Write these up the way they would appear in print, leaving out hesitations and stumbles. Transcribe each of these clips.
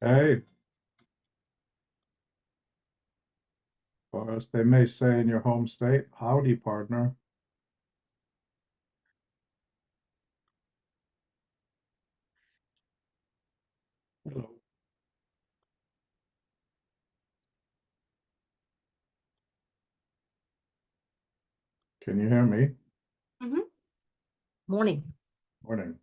Hey, or as they may say in your home state, howdy, partner. Hello. Can you hear me? Mhm. Morning. Morning.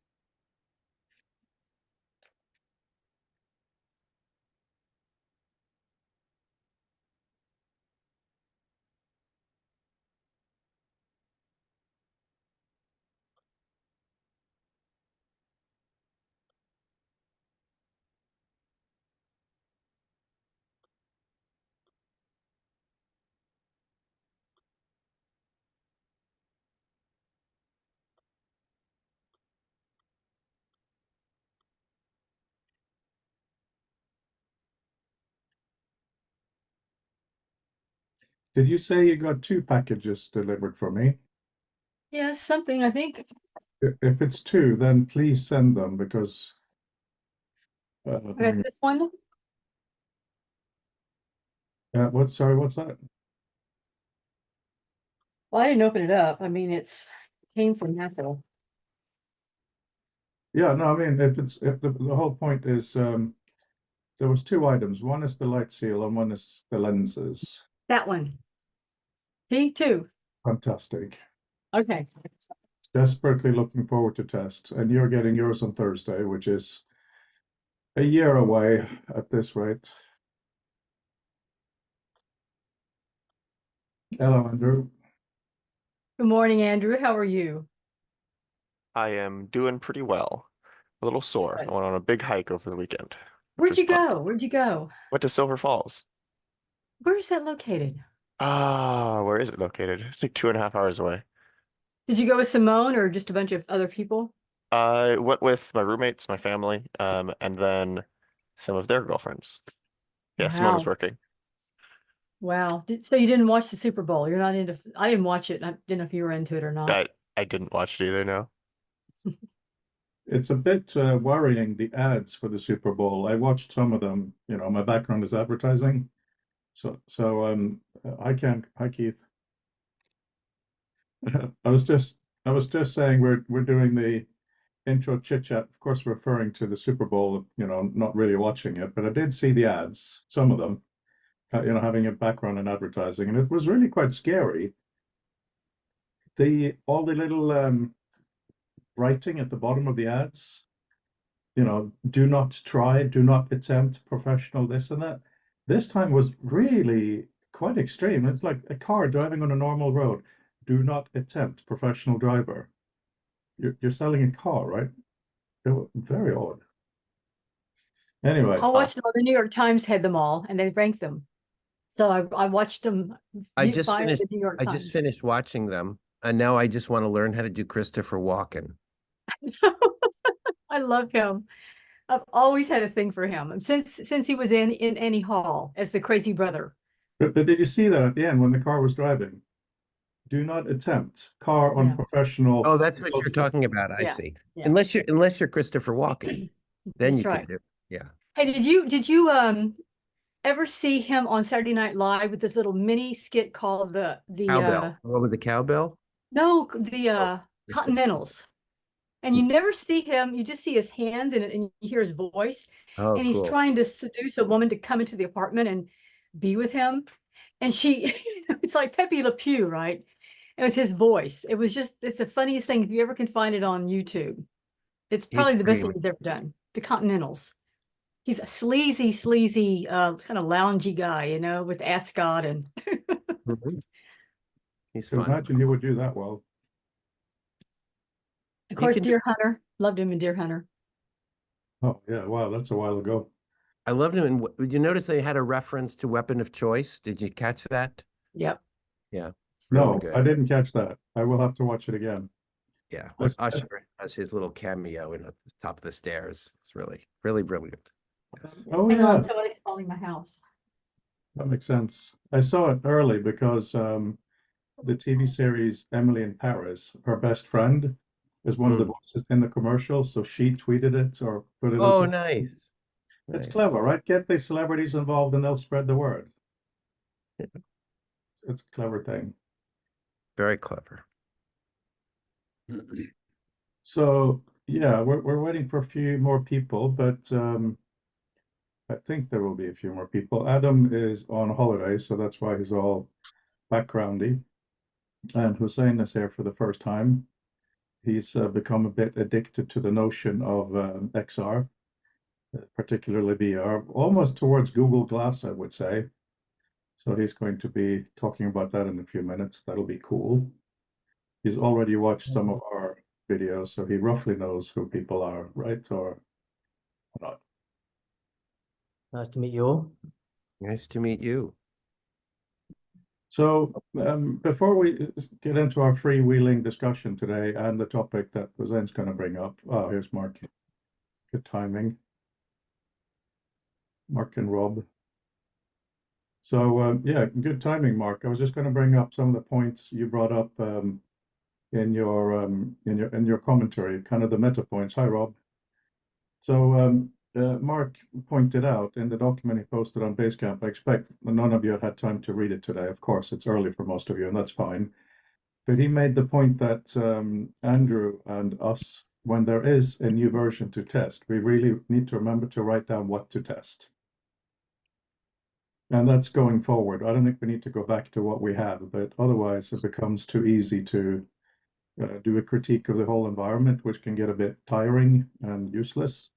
Did you say you got two packages delivered for me? Yes, something I think. If it's two, then please send them because I got this one. sorry, what's that? Well, I didn't open it up. I mean, it's came from Apple. Yeah, no, I mean if the whole point is there was two items. One is the light seal and one is the lenses. That one. See, two. Fantastic. Okay. Desperately looking forward to tests. And you're getting yours on Thursday, which is a year away at this rate. Hello, Andrew. Good morning, Andrew. How are you? I am doing pretty well. A little sore. I Good. went on a big hike over the weekend, which Where'd was you fun. go? Where'd you go? Went to Silver Falls. Where is that located? Where is it located? It's like 2.5 hours away. Did you go with Simone or just a bunch of other people? I went with my roommates, my family, and then some of their girlfriends. Yeah, Simone was Wow. working. Wow. So you didn't watch the Super Bowl. You're not into, I didn't watch it. I didn't know if you were into it or not. I didn't watch it either, no. It's a bit worrying, the ads for the Super Bowl. I watched some of them. You know, my background is advertising. So I can't. Hi, Keith. I was just I was just saying we're doing the intro chit chat, of course, referring to the Super Bowl, you know, not really watching it, but I did see the ads, some of them, you know, having a background in advertising, and it was really quite scary. The all the little writing at the bottom of the ads, you know, do not try, do not attempt, professional, this and that. This time was really quite extreme. It's like a car driving on a normal road. Do not attempt, professional driver. You're selling a car, right? It was very odd. Anyway, I Huh. watched them. The New York Times had them all and they ranked them. So I watched them I just via finished the New York I just Times. finished watching them, and now I just want to learn how to do Christopher Walken. I love him. I've always had a thing for him since he was in Annie Hall as the crazy brother. but did you see that at the end when the car was driving? Do not attempt car on Yeah, professional Oh, that's what you're poster. talking about. I yeah, see. yeah. Unless you're Christopher Walken, then That's you can right. do. Yeah. Hey, did you ever see him on Saturday Night Live with this little mini skit called the Cowbell. What was the cowbell? no the Oh. Continentals? And you never see him, you just see his hands and you hear his voice, Oh, and he's cool. trying to seduce a woman to come into the apartment and be with him. And she, it's like Pepe Le Pew, right? And with his voice. It's the funniest thing. If you ever can find it on YouTube, it's He's probably the best pretty. thing he's ever done. The Continentals. He's a sleazy, kind of loungy guy, you know, with ascot and Mhm. He's Can fun. imagine he would do that well. of He course can do. Deer Hunter. Loved him in Deer Hunter. Oh yeah, wow, that's a while ago. I loved him. And did you notice they had a reference to Weapon of Choice? Did you catch that? Yep. Yeah, really No, I good. didn't catch that. I will have to watch it again. Yeah, I when s- Usher has his little cameo in at the top of the stairs, it's really, really brilliant. Yes. oh Hang on, yeah, somebody's calling my house. that makes sense. I saw it early because the TV series Emily in Paris, her best friend, is one of the Mm. voices in the commercial, so she tweeted it or put it as Oh, a nice. It's Nice. clever, right? Get the celebrities involved and they'll spread the word. Yeah. It's a clever thing. Very clever. So yeah, we're waiting for a few more people, but I think there will be a few more people. Adam is on holiday, so that's why he's all backgroundy. And Hussein is here for the first time. He's become a bit addicted to the notion of XR, particularly VR, almost towards Google Glass, I would say. So he's going to be talking about that in a few minutes. That'll be cool. He's already watched some of our videos, so he roughly knows who people are, right? Or not. Nice to meet you all. Nice to meet you. So before we get into our freewheeling discussion today and the topic that Hussein's going to bring up, oh, here's Mark. Good timing. Mark and Rob. So yeah, good timing, Mark. I was just going to bring up some of the points you brought up in your commentary, kind of the meta points. Hi, Rob. So Mark pointed out in the document he posted on Basecamp, I expect none of you had time to read it today. Of course, it's early for most of you, and that's fine. But he made the point that Andrew and us, when there is a new version to test, we really need to remember to write down what to test. And that's going forward. I don't think we need to go back to what we have, but otherwise it becomes too easy to do a critique of the whole environment, which can get a bit tiring and useless.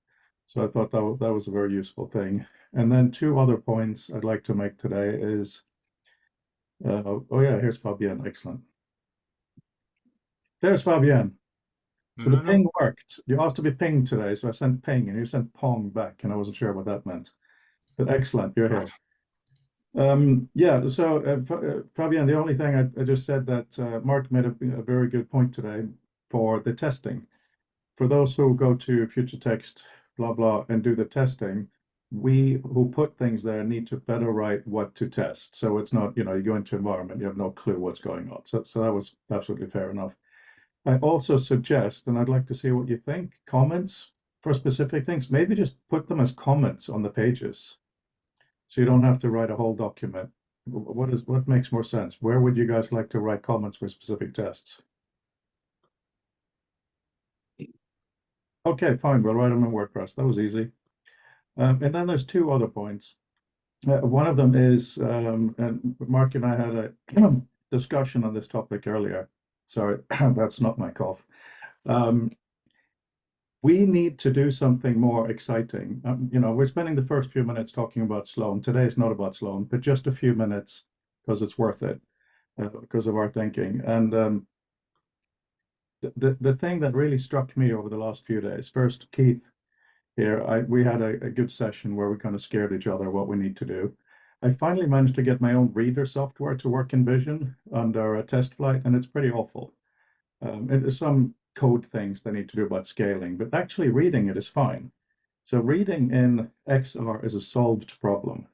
So I thought that was a very useful thing. And then two other points I'd like to make today is, oh yeah, here's Fabienne, excellent. There's Fabienne. So the ping worked. You asked to be pinged today, so I sent ping and you sent pong back, and I wasn't sure what that meant. But excellent, you're here. Yeah, so Fabienne, the only thing I just said that Mark made a very good point today for the testing. For those who go to future text, blah, blah, and do the testing, we who put things there need to better write what to test. So it's not, you go into environment, you have no clue what's going on. So that was absolutely fair enough. I also suggest, and I'd like to see what you think, comments for specific things. Maybe just put them as comments on the pages. So you don't have to write a whole document. What makes more sense? Where would you guys like to write comments for specific tests? Okay, fine. We'll write them in WordPress. That was easy. And then there's two other points. One of them is, and Mark and I had a discussion on this topic earlier. Sorry, that's not my cough. We need to do something more exciting. We're spending the first few minutes talking about Sloan. Today is not about Sloan, but just a few minutes because it's worth it, because of our thinking. And the thing that really struck me over the last few days, first, Keith here, we had a good session where we kind of scared each other what we need to do. I finally managed to get my own reader software to work in Vision under a test flight, and it's pretty awful. There's some code things they need to do about scaling, but actually reading it is fine. So reading in XR is a solved problem.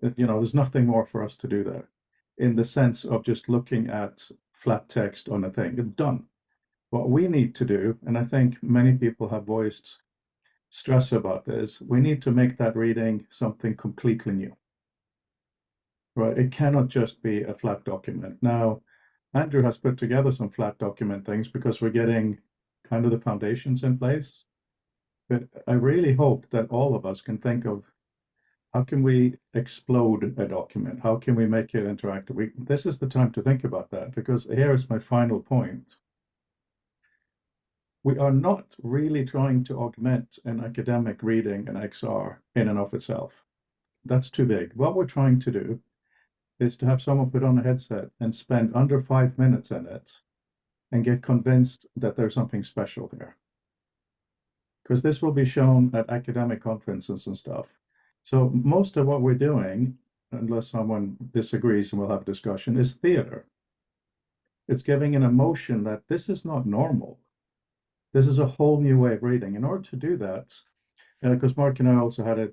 There's nothing more for us to do there in the sense of just looking at flat text on a thing. It's done. What we need to do, and I think many people have voiced stress about this, we need to make that reading something completely new. Right? It cannot just be a flat document. Now, Andrew has put together some flat document things because we're getting kind of the foundations in place. But I really hope that all of us can think of how can we explode a document? How can we make it interactive? This is the time to think about that, because here is my final point. We are not really trying to augment an academic reading in XR in and of itself. That's too big. What we're trying to do is to have someone put on a headset and spend under 5 minutes in it and get convinced that there's something special there. Because this will be shown at academic conferences and stuff. So most of what we're doing, unless someone disagrees and we'll have a discussion, is theater. It's giving an emotion that this is not normal. This is a whole new way of reading. In order to do that, because Mark and I also had a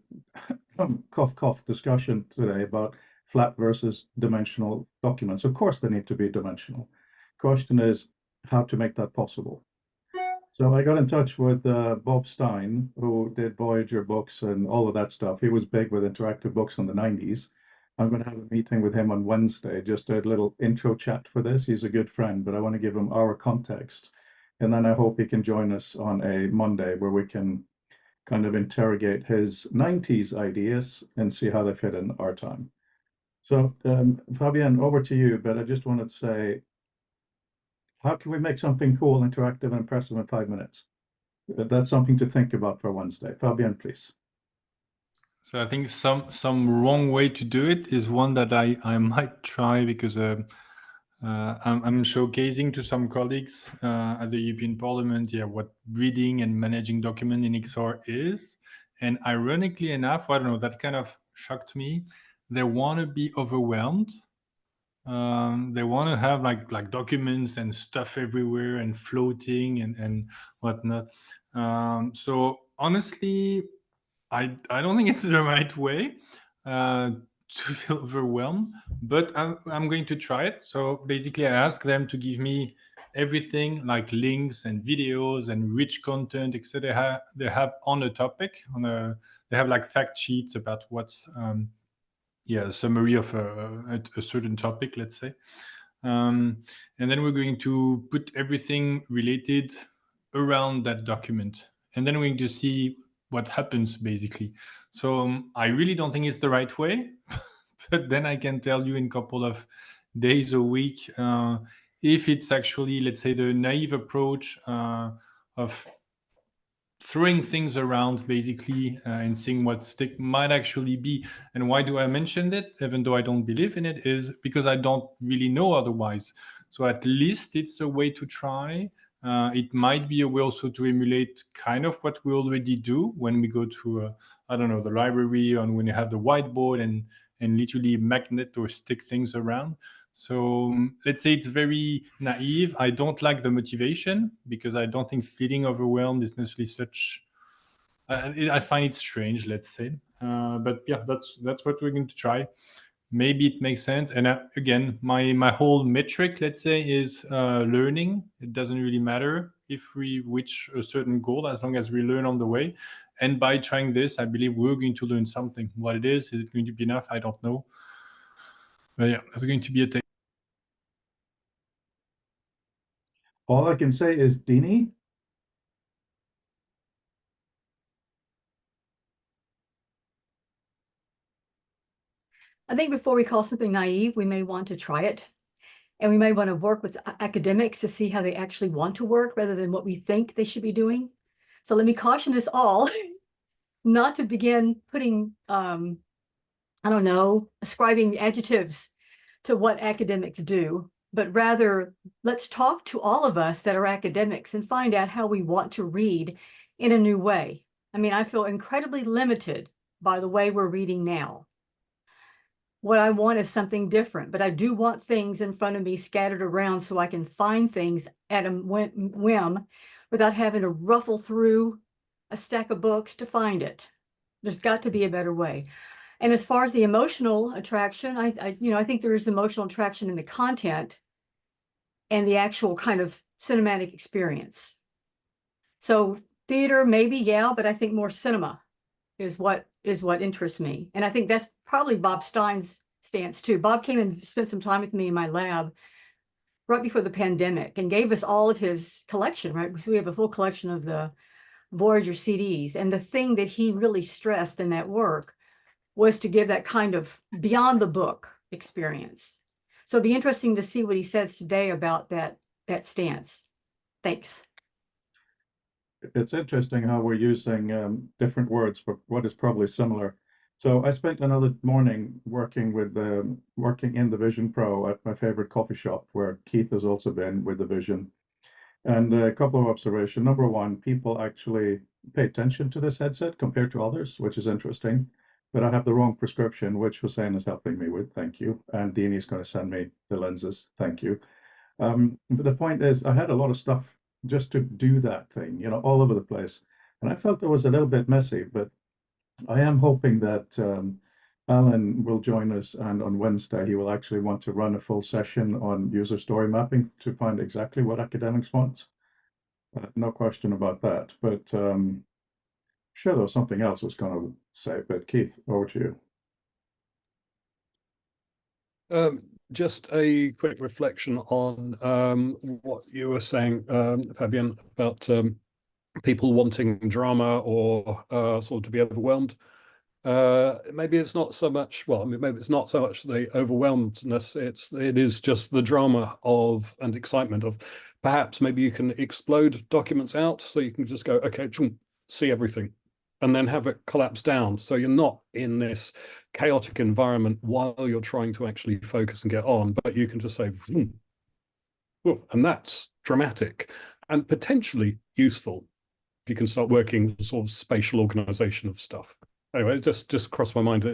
cough discussion today about flat versus dimensional documents. Of course, they need to be dimensional. Question is how to make that possible. So I got in touch with Bob Stein, who did Voyager books and all of that stuff. He was big with interactive books in the 90s. I'm going to have a meeting with him on Wednesday, just a little intro chat for this. He's a good friend, but I want to give him our context. And then I hope he can join us on a Monday where we can kind of interrogate his 90s ideas and see how they fit in our time. So, Fabian, over to you, but I just wanted to say, how can we make something cool, interactive, and impressive in 5 minutes? That's something to think about for Wednesday. Fabian, please. So I think some wrong way to do it is one that I might try, because I'm showcasing to some colleagues at the European Parliament, what reading and managing document in XR is. And ironically enough, I don't know, that kind of shocked me. They want to be overwhelmed. They want to have like documents and stuff everywhere and floating and whatnot. So honestly, I don't think it's the right way to feel overwhelmed, but I'm going to try it. So basically, I ask them to give me everything, like links and videos and rich content, etc. They have on a topic. They have like fact sheets about what's a summary of a certain topic, let's say. And then we're going to put everything related around that document, and then we're going to see what happens, basically. So I really don't think it's the right way, but then I can tell you in a couple of days or week if it's actually, let's say, the naive approach of throwing things around, basically, and seeing what stick might actually be. And why do I mention it, even though I don't believe in it, is because I don't really know otherwise. So at least it's a way to try. It might be a way also to emulate kind of what we already do when we go to, I don't know, the library, and when you have the whiteboard and literally magnet or stick things around. So let's say it's very naive. I don't like the motivation, because I don't think feeling overwhelmed is necessarily such. I find it strange, let's say. But yeah, that's what we're going to try. Maybe it makes sense. And again, my whole metric, let's say, is learning. It doesn't really matter if we reach a certain goal, as long as we learn on the way. And by trying this, I believe we're going to learn something. What it is it going to be enough? I don't know. But yeah, that's going to be a take. All I can say is, Dini, I think before we call something naive, we may want to try it. And we may want to work with academics to see how they actually want to work rather than what we think they should be doing. So let me caution us all not to begin putting, I don't know, ascribing adjectives to what academics do, but rather let's talk to all of us that are academics and find out how we want to read in a new way. I mean, I feel incredibly limited by the way we're reading now. What I want is something different, but I do want things in front of me scattered around so I can find things at a whim without having to ruffle through a stack of books to find it. There's got to be a better way. And as far as the emotional attraction, I think there is emotional attraction in the content and the actual kind of cinematic experience. So theater, maybe, yeah, but I think more cinema is what interests me. And I think that's probably Bob Stein's stance too. Bob came and spent some time with me in my lab right before the pandemic and gave us all of his collection, right? So we have a full collection of the Voyager CDs. And the thing that he really stressed in that work was to give that kind of beyond the book experience. So it'd be interesting to see what he says today about that stance. Thanks. it's interesting how we're using different words for what is probably similar. So I spent another morning working in the Vision Pro at my favorite coffee shop, where Keith has also been with the Vision. And a couple of observations. Number one, people actually pay attention to this headset compared to others, which is interesting. But I have the wrong prescription, which Hussein is helping me with. Thank you. And Dini's going to send me the lenses. Thank you. But the point is, I had a lot of stuff just to do that thing, all over the place. And I felt it was a little bit messy, but I am hoping that Alan will join us, and on Wednesday he will actually want to run a full session on user story mapping to find exactly what academics want. No question about that. But sure, there was something else I was going to say. But Keith, over to you. Just a quick reflection on what you were saying, Fabian, about people wanting drama or sort of to be overwhelmed. Maybe it's not so much, well, I mean, maybe it's not so much the overwhelmedness, it is just the drama of and excitement of perhaps maybe you can explode documents out so you can just go, okay, see everything, and then have it collapse down. So you're not in this chaotic environment while you're trying to actually focus and get on, but you can just say, and that's dramatic and potentially useful if you can start working sort of spatial organization of stuff. Anyway, it just crossed my mind.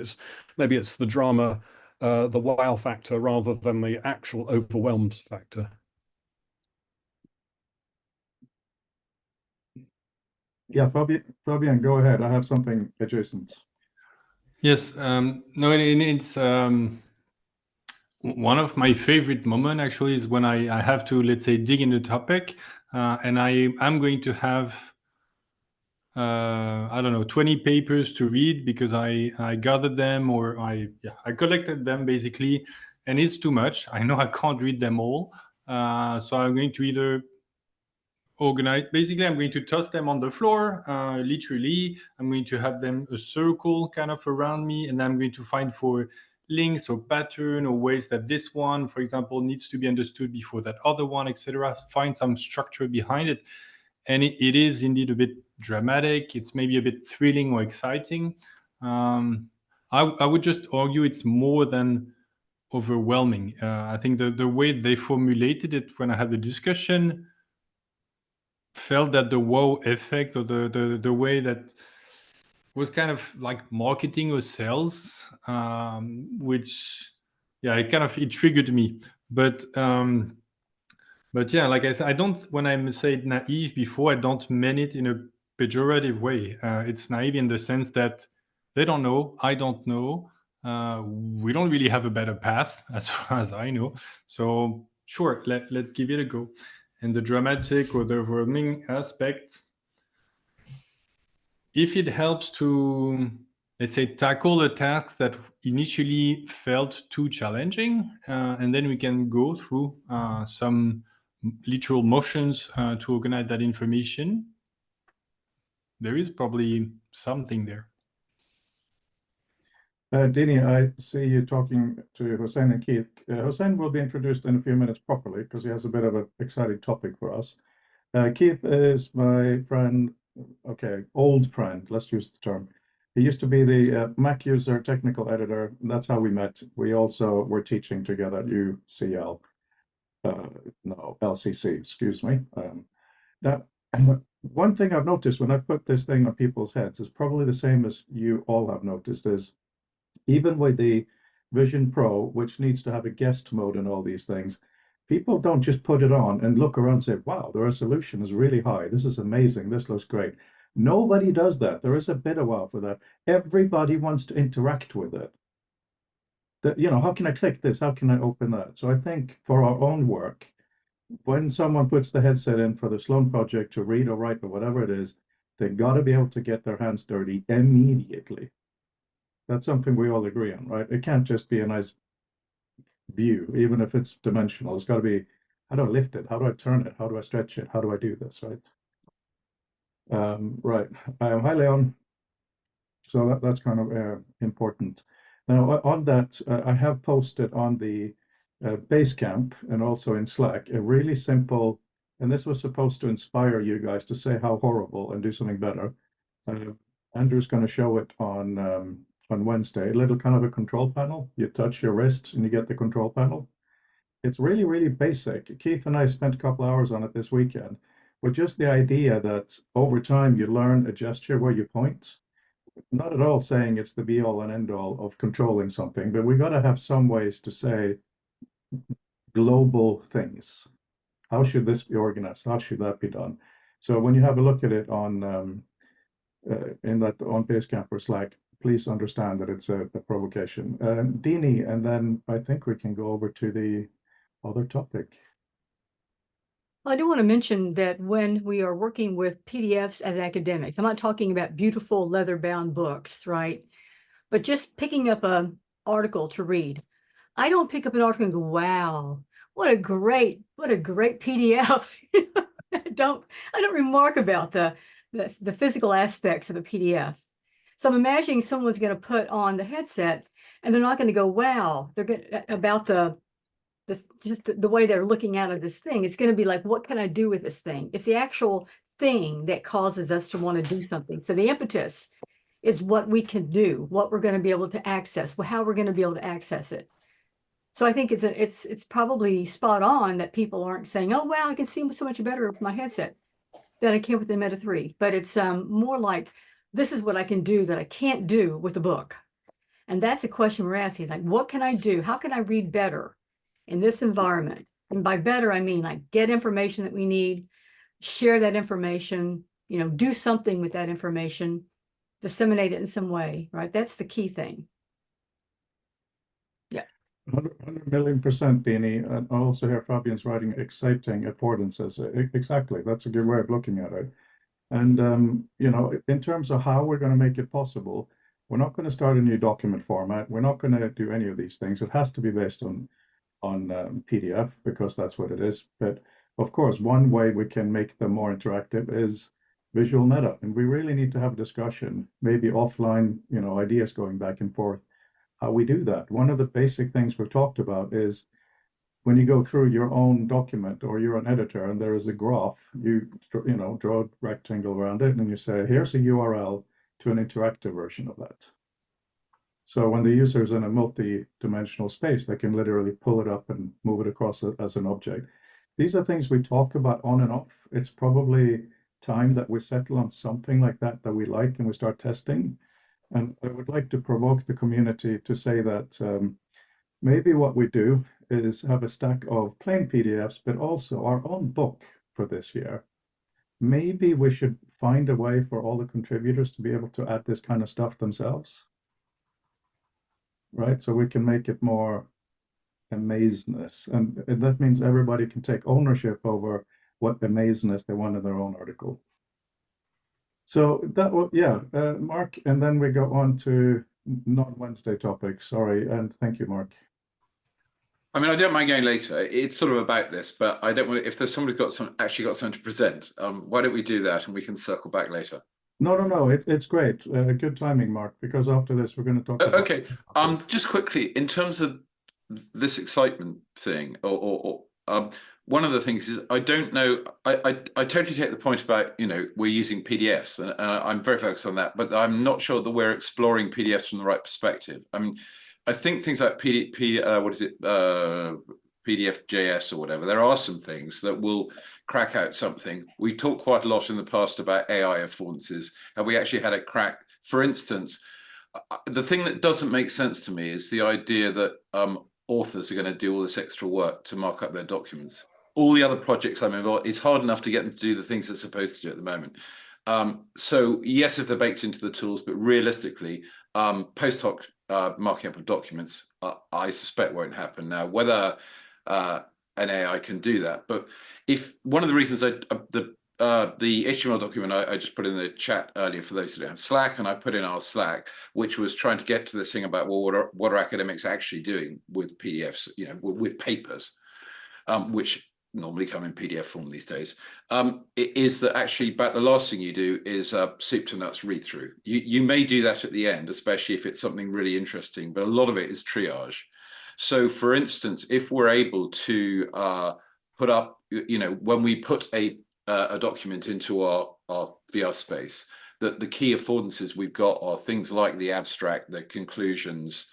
Maybe it's the drama, the wow factor rather than the actual overwhelmed factor. Yeah, Fabian, go ahead. I have something adjacent. Yes, no, it's one of my favorite moments actually is when I have to, let's say, dig in the topic, and I'm going to have I don't know, 20 papers to read because I gathered them, or I collected them basically, and it's too much. I know I can't read them all, so I'm going to either organize. Basically, I'm going to toss them on the floor, literally. I'm going to have them a circle kind of around me, and I'm going to find for links or pattern or ways that this one, for example, needs to be understood before that other one, etc. Find some structure behind it. And it is indeed a bit dramatic. It's maybe a bit thrilling or exciting. I would just argue it's more than overwhelming. I think the way they formulated it when I had the discussion felt that the wow effect, or the way that was kind of like marketing or sales, which it triggered me. But yeah, like I said, I don't, when I said naive before, I don't mean it in a pejorative way. It's naive in the sense that they don't know, I don't know. We don't really have a better path as far as I know. So sure, let's give it a go. And the dramatic or the overwhelming aspect, if it helps to, let's say, tackle a task that initially felt too challenging, and then we can go through some literal motions to organize that information, there is probably something there. Dini, I see you talking to Hossein and Keith. Hossein will be introduced in a few minutes properly because he has a bit of an exciting topic for us. Keith is my friend, okay, old friend, let's use the term. He used to be the Mac user technical editor. That's how we met. We also were teaching together at UCL. No, LCC, excuse me. Now, one thing I've noticed when I put this thing on people's heads is probably the same as you all have noticed, is even with the Vision Pro, which needs to have a guest mode and all these things, people don't just put it on and look around and say, wow, the resolution is really high. This is amazing. This looks great. Nobody does that. There is a bit of wow for that. Everybody wants to interact with it. How can I click this? How can I open that? So I think for our own work, when someone puts the headset in for the Sloan project to read or write or whatever it is, they've got to be able to get their hands dirty immediately. That's something we all agree on, right? It can't just be a nice view, even if it's dimensional. It's got to be, how do I lift it? How do I turn it? How do I stretch it? How do I do this, right? Right. Hi, Leon. So that's kind of important. Now, on that, I have posted on the Basecamp and also in Slack a really simple, and this was supposed to inspire you guys to say how horrible and do something better. Andrew's going to show it on Wednesday, a little kind of a control panel. You touch your wrist and you get the control panel. It's really, really basic. Keith and I spent a couple hours on it this weekend with just the idea that over time you learn a gesture where you point. Not at all saying it's the be all and end all of controlling something, but we got to have some ways to say global things. How should this be organized? How should that be done? So when you have a look at it on on Basecamp or Slack, please understand that it's a provocation. Dini, and then I think we can go over to the other topic. I do want to mention that when we are working with PDFs as academics, I'm not talking about beautiful leather-bound books, right? But just picking up an article to read. I don't pick up an article and go, wow, what a great PDF. I don't remark about the physical aspects of a PDF. So I'm imagining someone's going to put on the headset and they're not going to go, wow, they're going about the way they're looking out of this thing. It's going to be like, what can I do with this thing? It's the actual thing that causes us to want to do something. So the impetus is what we can do, what we're going to be able to access, how we're going to be able to access it. So I think it's probably spot on that people aren't saying, oh, wow, I can see so much better with my headset than I can with the Meta 3. But it's more like, this is what I can do that I can't do with a book. And that's the question we're asking, like, what can I do? How can I read better in this environment? And by better, I mean like get information that we need, share that information, do something with that information, disseminate it in some way, right? That's the key thing. 100 million%, Dini. And I also hear Fabian's writing exciting affordances. Exactly. That's a good way of looking at it. And, in terms of how we're going to make it possible, we're not going to start a new document format. We're not going to do any of these things. It has to be based on PDF because that's what it is. But of course, one way we can make them more interactive is visual meta. And we really need to have a discussion, maybe offline, ideas going back and forth, how we do that. One of the basic things we've talked about is when you go through your own document or you're an editor and there is a graph, you draw a rectangle around it and you say, here's a URL to an interactive version of that. So when the user is in a multi-dimensional space, they can literally pull it up and move it across as an object. These are things we talk about on and off. It's probably time that we settle on something like that we like and we start testing. And I would like to provoke the community to say that maybe what we do is have a stack of plain PDFs, but also our own book for this year. Maybe we should find a way for all the contributors to be able to add this kind of stuff themselves. Right? So we can make it more amazeness. And that means everybody can take ownership over what amazeness they want in their own article. So that Mark, and then we go on to non-Wednesday topics. Sorry, and thank you, Mark. I mean, I don't mind going later. It's sort of about this, but I don't want to, if there's somebody actually got something to present, why don't we do that and we can circle back later? No, it's great. Good timing, Mark, because after this we're going to talk about... Okay, just quickly, in terms of this excitement thing, one of the things is I don't know. I totally take the point about we're using PDFs, and I'm very focused on that. But I'm not sure that we're exploring PDFs from the right perspective. I mean, I think things like PDF.js or whatever. There are some things that will crack out something. We talked quite a lot in the past about AI affordances, and we actually had a crack. For instance, the thing that doesn't make sense to me is the idea that authors are going to do all this extra work to mark up their documents. All the other projects I'm involved, it's hard enough to get them to do the things they're supposed to do at the moment. So yes, if they're baked into the tools, but realistically, post hoc marking up of documents, I suspect won't happen. Now, whether an AI can do that, but if one of the reasons the HTML document I just put in the chat earlier for those who don't have Slack, and I put in our Slack, which was trying to get to this thing about, well, what are academics actually doing with PDFs, with papers, which normally come in PDF form these days, is that actually about the last thing you do is soup to nuts read through. You may do that at the end, especially if it's something really interesting, but a lot of it is triage. So for instance, if we're able to put up, when we put a document into our VR space, that the key affordances we've got are things like the abstract, the conclusions,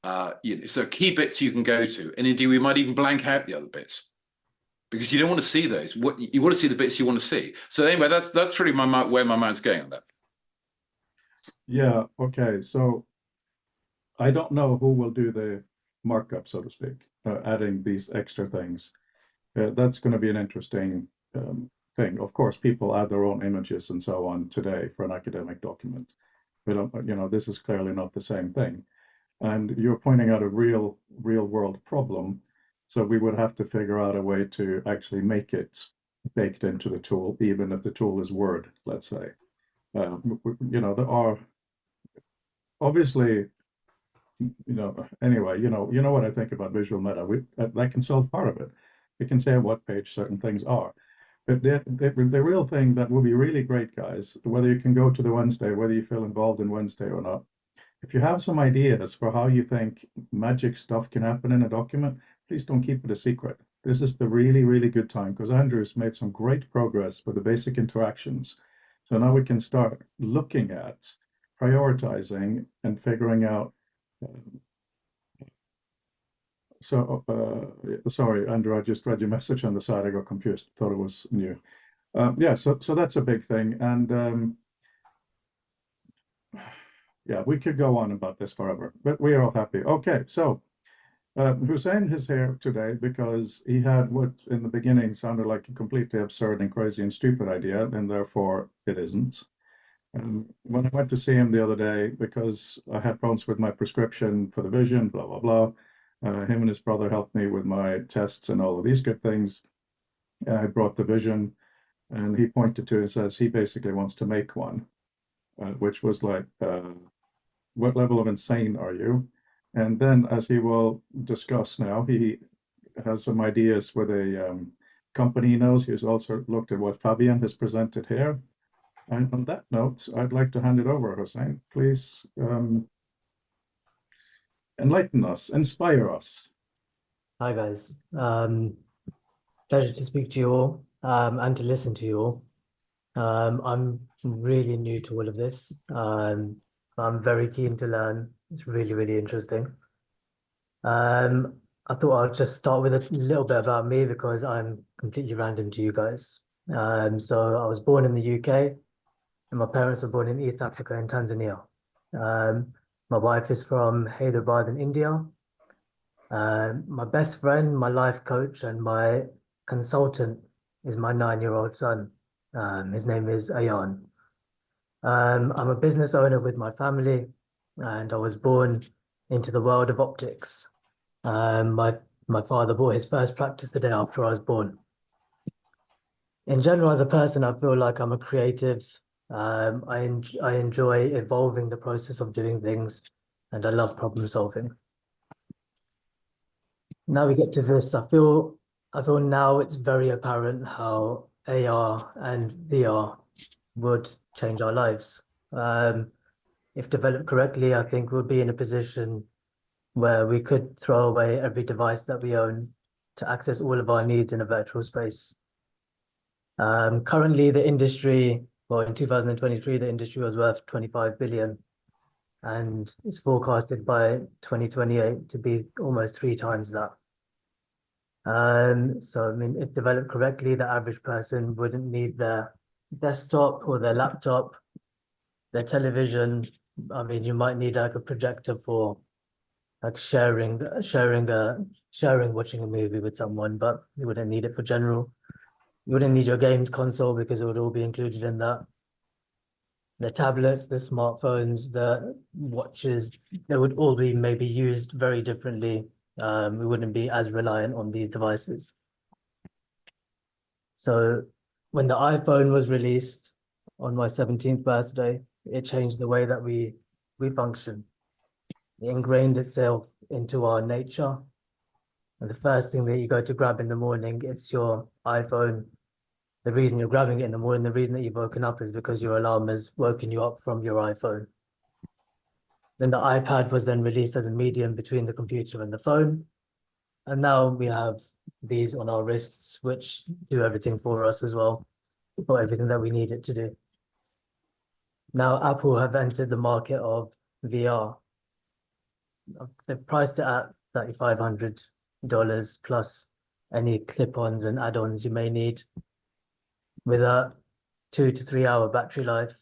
so key bits you can go to, and indeed we might even blank out the other bits, because you don't want to see those. What you want to see the bits you want to see. So anyway, that's really where my mind's going on that. Yeah. Okay. So I don't know who will do the markup, so to speak, adding these extra things. That's going to be an interesting thing. Of course, people add their own images and so on today for an academic document. But this is clearly not the same thing. And you're pointing out a real world problem. So we would have to figure out a way to actually make it baked into the tool, even if the tool is Word, let's say. You know, there are obviously, anyway, you know what I think about Visual Meta. That can solve part of it. It can say on what page certain things are. But the real thing that will be really great, guys, whether you can go to the Wednesday, whether you feel involved in Wednesday or not, if you have some ideas for how you think magic stuff can happen in a document, please don't keep it a secret. This is the really, really good time because Andrew's made some great progress with the basic interactions. So now we can start looking at prioritizing and figuring out. Sorry, Andrew, I just read your message on the side. I got confused. Thought it was new. Yeah, so that's a big thing. And yeah, we could go on about this forever, but we are all happy. Okay, so Hussein is here today because he had what in the beginning sounded like a completely absurd and crazy and stupid idea, and therefore it isn't. And when I went to see him the other day, because I had problems with my prescription for the vision, blah, blah, blah, him and his brother helped me with my tests and all of these good things. I brought the vision, and he pointed to it and says he basically wants to make one, which was like, what level of insane are you? And then, as he will discuss now, he has some ideas with a company he knows. He's also looked at what Fabian has presented here. And on that note, I'd like to hand it over, Hussein. Please enlighten us, inspire us. Hi guys. Pleasure to speak to you all and to listen to you all. I'm really new to all of this. I'm very keen to learn. It's really, really interesting. I thought I'd just start with a little bit about me because I'm completely random to you guys. So I was born in the UK and my parents were born in East Africa in Tanzania. My wife is from Hyderabad in India. My best friend, my life coach, and my consultant is my 9-year-old son. His name is Ayan. I'm a business owner with my family, and I was born into the world of optics. My father bought his first practice the day after I was born. In general, as a person, I feel like I'm a creative. I enjoy evolving the process of doing things, and I love problem solving. Now we get to this. I feel now it's very apparent how AR and VR would change our lives. If developed correctly, I think we'll be in a position where we could throw away every device that we own to access all of our needs in a virtual space. Currently, the industry, well, in 2023, the industry was worth 25 billion, and it's forecasted by 2028 to be almost 3 times that. So, I mean, if developed correctly, the average person wouldn't need their desktop or their laptop, their television. I mean, you might need like a projector for like sharing watching a movie with someone, but you wouldn't need it for general. You wouldn't need your games console because it would all be included in that. The tablets, the smartphones, the watches, they would all be maybe used very differently. We wouldn't be as reliant on these devices. So when the iPhone was released on my 17th birthday, it changed the way that we function. It ingrained itself into our nature. And the first thing that you go to grab in the morning, it's your iPhone. The reason you're grabbing it in the morning, the reason that you've woken up is because your alarm has woken you up from your iPhone. Then the iPad was then released as a medium between the computer and the phone. And now we have these on our wrists, which do everything for us as well, for everything that we need it to do. Now Apple have entered the market of VR. They've priced it at $3,500 plus any clip-ons and add-ons you may need, with a 2 to 3 hour battery life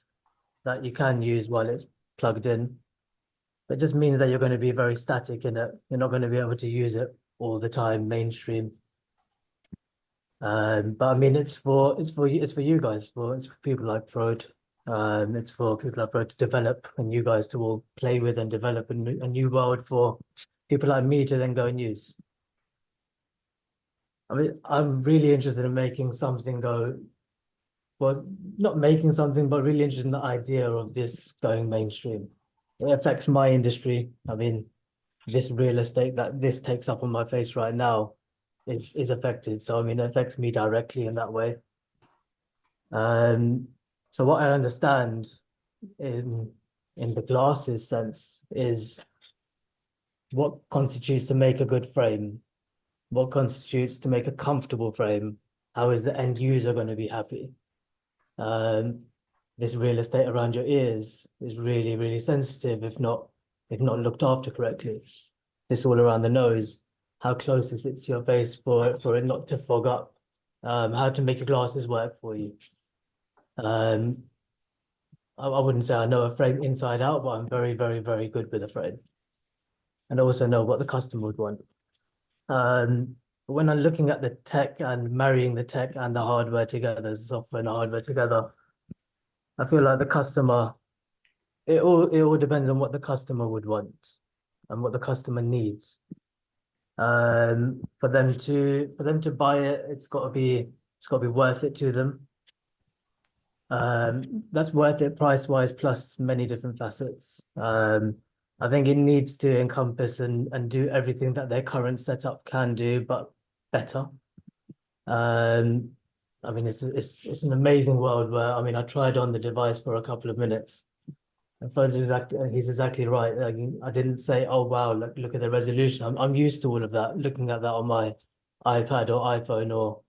that you can use while it's plugged in. That just means that you're going to be very static in it. You're not going to be able to use it all the time mainstream. But I mean, it's for you guys, it's for people like Frode. It's for people like Frode to develop, and you guys to all play with and develop a new world for people like me to then go and use. I mean, I'm really interested in making something go, well, not making something, but really interested in the idea of this going mainstream. It affects my industry. I mean, this real estate that this takes up on my face right now is affected. So I mean, it affects me directly in that way. So what I understand in the glasses sense is what constitutes to make a good frame, what constitutes to make a comfortable frame, how is the end user going to be happy? This real estate around your ears is really, really sensitive if not looked after correctly. This all around the nose, how close is it to your face for it not to fog up? How to make your glasses work for you. I wouldn't say I know a frame inside out, but I'm very, very, very good with a frame. And I also know what the customer would want. But when I'm looking at the tech and marrying the tech and the hardware together, the software and the hardware together, I feel like the customer, it all depends on what the customer would want and what the customer needs. For them to buy it, it's got to be worth it to them. That's worth it price-wise, plus many different facets. I think it needs to encompass and do everything that their current setup can do, but better. I mean, it's an amazing world where, I mean, I tried on the device for a couple of minutes. And he's exactly right. Like, I didn't say, oh wow, look at the resolution. I'm used to all of that, looking at that on my iPad or iPhone or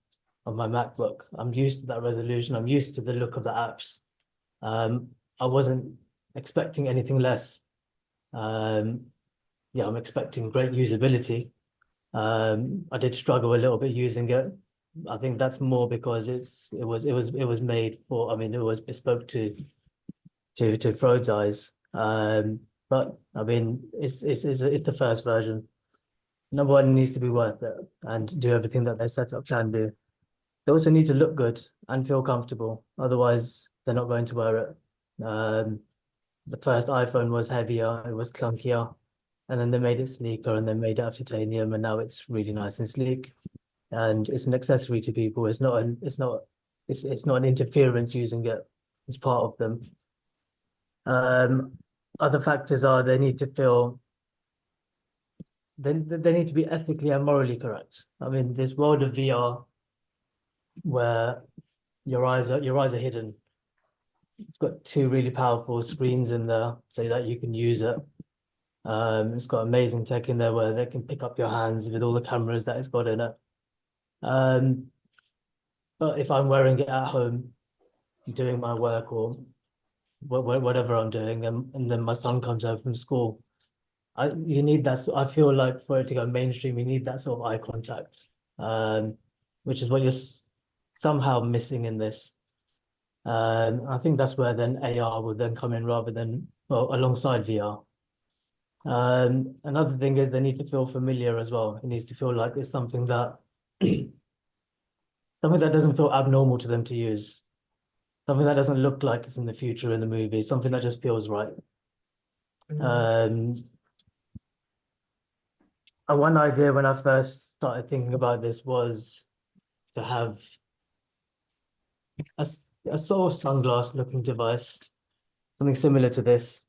on my MacBook. I'm used to that resolution. I'm used to the look of the apps. I wasn't expecting anything less. Yeah, I'm expecting great usability. I did struggle a little bit using it. I think that's more because it was made for, I mean, it was bespoke to Frode's eyes. But I mean, it's the first version. Number one, it needs to be worth it and do everything that their setup can do. They also need to look good and feel comfortable. Otherwise, they're not going to wear it. The first iPhone was heavier, it was clunkier, and then they made it sleeker and they made it out of titanium, and now it's really nice and sleek. And it's an accessory to people. It's not an interference using it. It's part of them. Other factors are they need to feel they need to be ethically and morally correct. I mean, this world of VR where your eyes are hidden. It's got two really powerful screens in there so that you can use it. It's got amazing tech in there where they can pick up your hands with all the cameras that it's got in it. But if I'm wearing it at home, doing my work or whatever I'm doing, and then my son comes home from school, you need that. I feel like for it to go mainstream, you need that sort of eye contact, which is what you're somehow missing in this. I think that's where then AR would then come in rather than, well, alongside VR. Another thing is they need to feel familiar as well. It needs to feel like it's something that something that doesn't feel abnormal to them to use. Something that doesn't look like it's in the future in the movie, something that just feels right. And one idea when I first started thinking about this was to have a sort of sunglass looking device, something similar to this.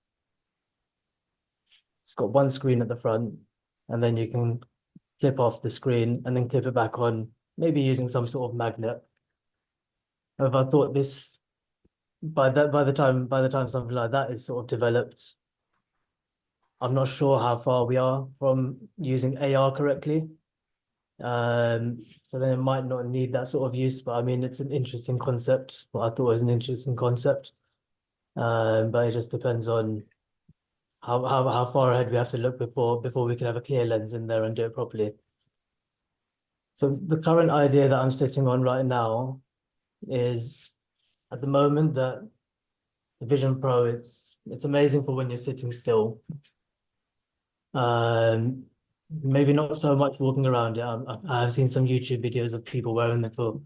It's got one screen at the front, and then you can clip off the screen and then clip it back on, maybe using some sort of magnet. However, I thought this, by the time something like that is sort of developed, I'm not sure how far we are from using AR correctly. So then it might not need that sort of use, but I mean, it's an interesting concept. Well, I thought it was an interesting concept. But it just depends on how far ahead we have to look before we can have a clear lens in there and do it properly. So the current idea that I'm sitting on right now is, at the moment, that the Vision Pro, it's amazing for when you're sitting still. Maybe not so much walking around it. I've seen some YouTube videos of people wearing them for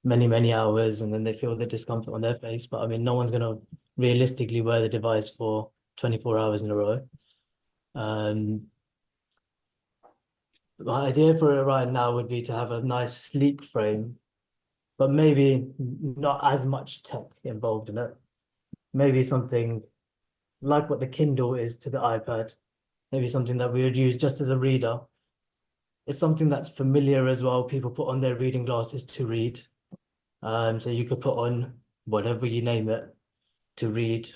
many hours and then they feel the discomfort on their face. But I mean, no one's going to realistically wear the device for 24 hours in a row. My idea for it right now would be to have a nice sleek frame, but maybe not as much tech involved in it. Maybe something like what the Kindle is to the iPad, maybe something that we would use just as a reader. It's something that's familiar as well. People put on their reading glasses to read. So you could put on whatever you name it to read.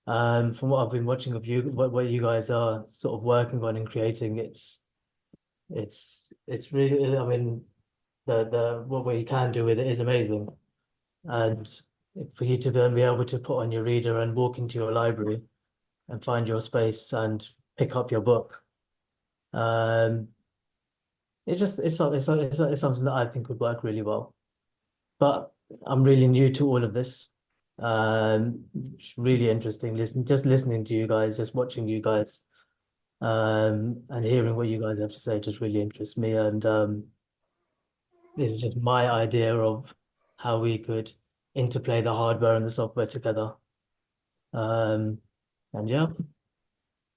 From what I've been watching of you, what you guys are sort of working on and creating, it's really, I mean, the what you can do with it is amazing. And for you to then be able to put on your reader and walk into your library and find your space and pick up your book. It's something that I think would work really well. But I'm really new to all of this. It's really interesting. Just listening to you guys, just watching you guys, and hearing what you guys have to say just really interests me. And this is just my idea of how we could interplay the hardware and the software together. And yeah,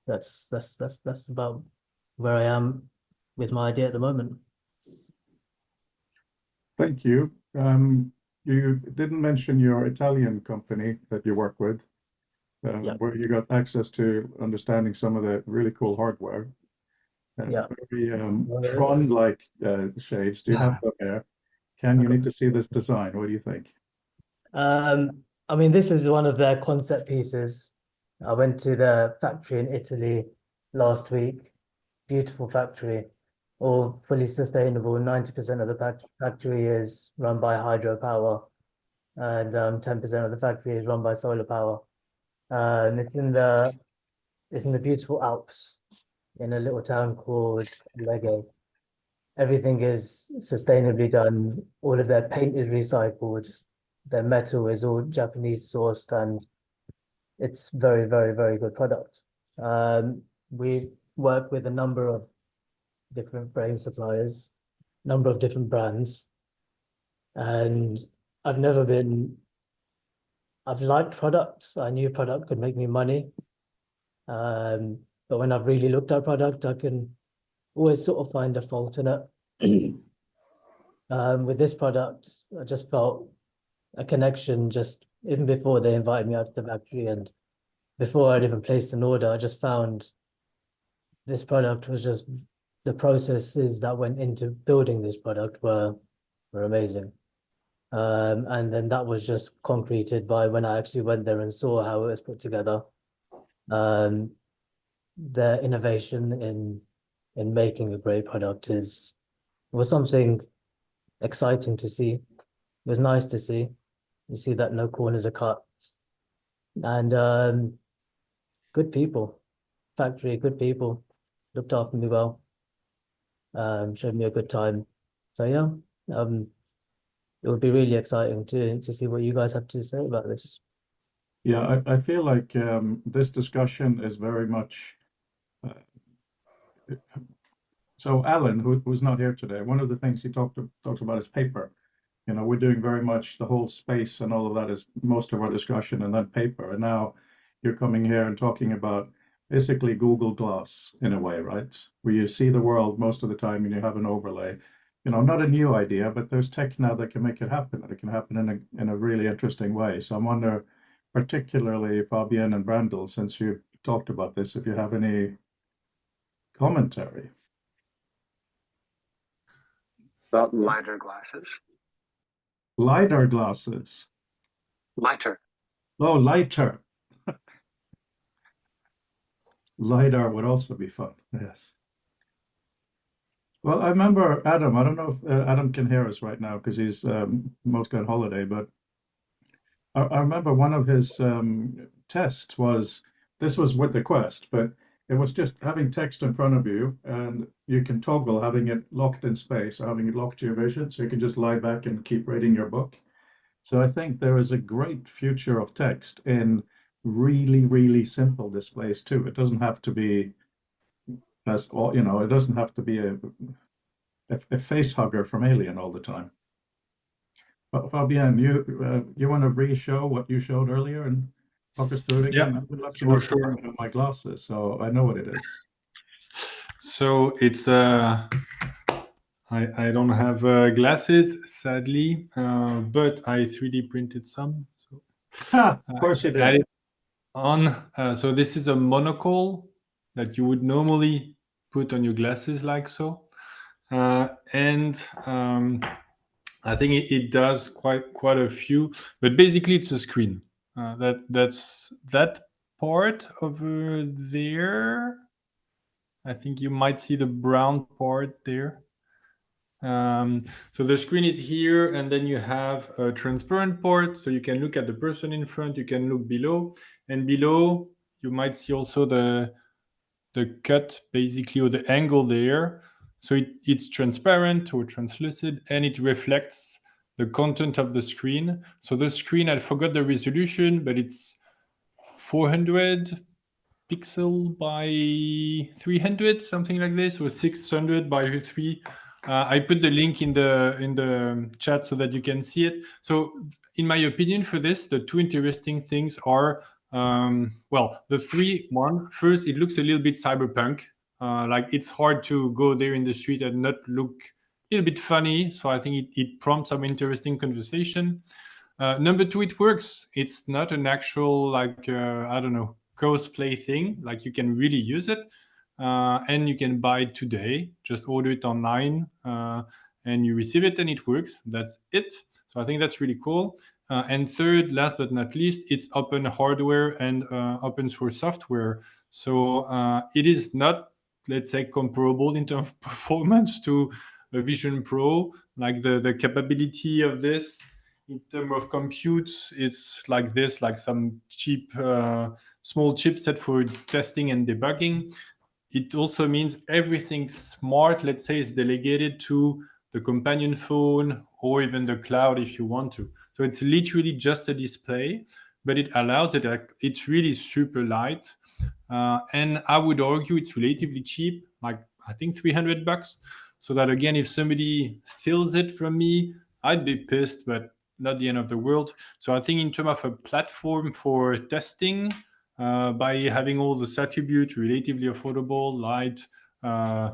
that's about where I am with my idea at the moment. Thank you. You didn't mention your Italian company that you work with, Yeah. where you got access to understanding some of the really cool hardware. Yeah. Very Tron-like shades. Do you have them there? Ken, you need to see this design. What do you think? I mean, this is one of their concept pieces. I went to the factory in Italy last week. Beautiful factory, all fully sustainable. 90% of the factory is run by hydropower, and 10% of the factory is run by solar power. And it's in the beautiful Alps, in a little town called Legge. Everything is sustainably done. All of their paint is recycled. Their metal is all Japanese sourced, and it's very, very, very good product. We work with a number of different frame suppliers, number of different brands, and I've liked product. I knew product could make me money. But when I've really looked at product, I can always sort of find a fault in it. With this product, I just felt a connection just even before they invited me out to the factory, and before I'd even placed an order, I just found this product was just, the processes that went into building this product were amazing. And then that was just concreted by when I actually went there and saw how it was put together. The innovation in making a great product was something exciting to see. It was nice to see. You see that no corners are cut. And good people, factory, good people, looked after me well, showed me a good time. So yeah, it would be really exciting to see what you guys have to say about this. Yeah, I feel like this discussion is very much. So Alan, who's not here today, one of the things he talks about is paper. You know, we're doing very much the whole space and all of that is most of our discussion, and then paper. And now you're coming here and talking about basically Google Glass in a way, right? Where you see the world most of the time and you have an overlay. You know, not a new idea, but there's tech now that can make it happen, and it can happen in a really interesting way. So I wonder, particularly Fabienne and Brandel, since you talked about this, if you have any commentary. About lighter glasses. LiDAR glasses. Lighter. Oh, lighter. LiDAR would also be fun, yes. Well, I remember Adam, I don't know if Adam can hear us right now because he's mostly on holiday, but I remember one of his tests was, this was with the Quest, but it was just having text in front of you and you can toggle having it locked in space or having it locked to your vision, so you can just lie back and keep reading your book. So I think there is a great future of text in really, really simple displays too. It doesn't have to be as, you know, it doesn't have to be a face hugger from Alien all the time. But Fabienne, you want to re-show what you showed earlier and talk us through it again? Yeah, I would love to sure, know sure. my glasses, so I know what it is. So it's I don't have glasses, sadly, but I 3D printed some. So Of course you add did. it on. So this is a monocle that you would normally put on your glasses, like so. And I think it does quite a few, but basically it's a screen. That's that part over there. I think you might see the brown part there. So the screen is here, and then you have a transparent part, so you can look at the person in front, you can look below, and below you might see also the cut, basically, or the angle there. So it's transparent or translucent, and it reflects the content of the screen. So the screen, I forgot the resolution, but it's 400 pixel by 300, something like this, or 600 by 3. I put the link in the chat so that you can see it. So in my opinion for this, the two interesting things are, well, the one, first, it looks a little bit cyberpunk. Like it's hard to go there in the street and not look a little bit funny. So I think it prompts some interesting conversation. Number two, it works. It's not an actual, like, I don't know, cosplay thing. Like you can really use it. And you can buy it today. Just order it online and you receive it and it works. That's it. So I think that's really cool. And third, last but not least, it's open hardware and open source software. So it is not, let's say, comparable in terms of performance to a Vision Pro. Like the capability of this in terms of computes, it's like this, like some cheap, small chipset for testing and debugging. It also means everything smart, let's say, is delegated to the companion phone or even the cloud if you want to. So it's literally just a display, but it allows it. It's really super light, and I would argue it's relatively cheap, like I think $300. So that again, if somebody steals it from me, I'd be pissed, but not the end of the world. So I think in terms of a platform for testing, by having all this attribute relatively affordable, light, I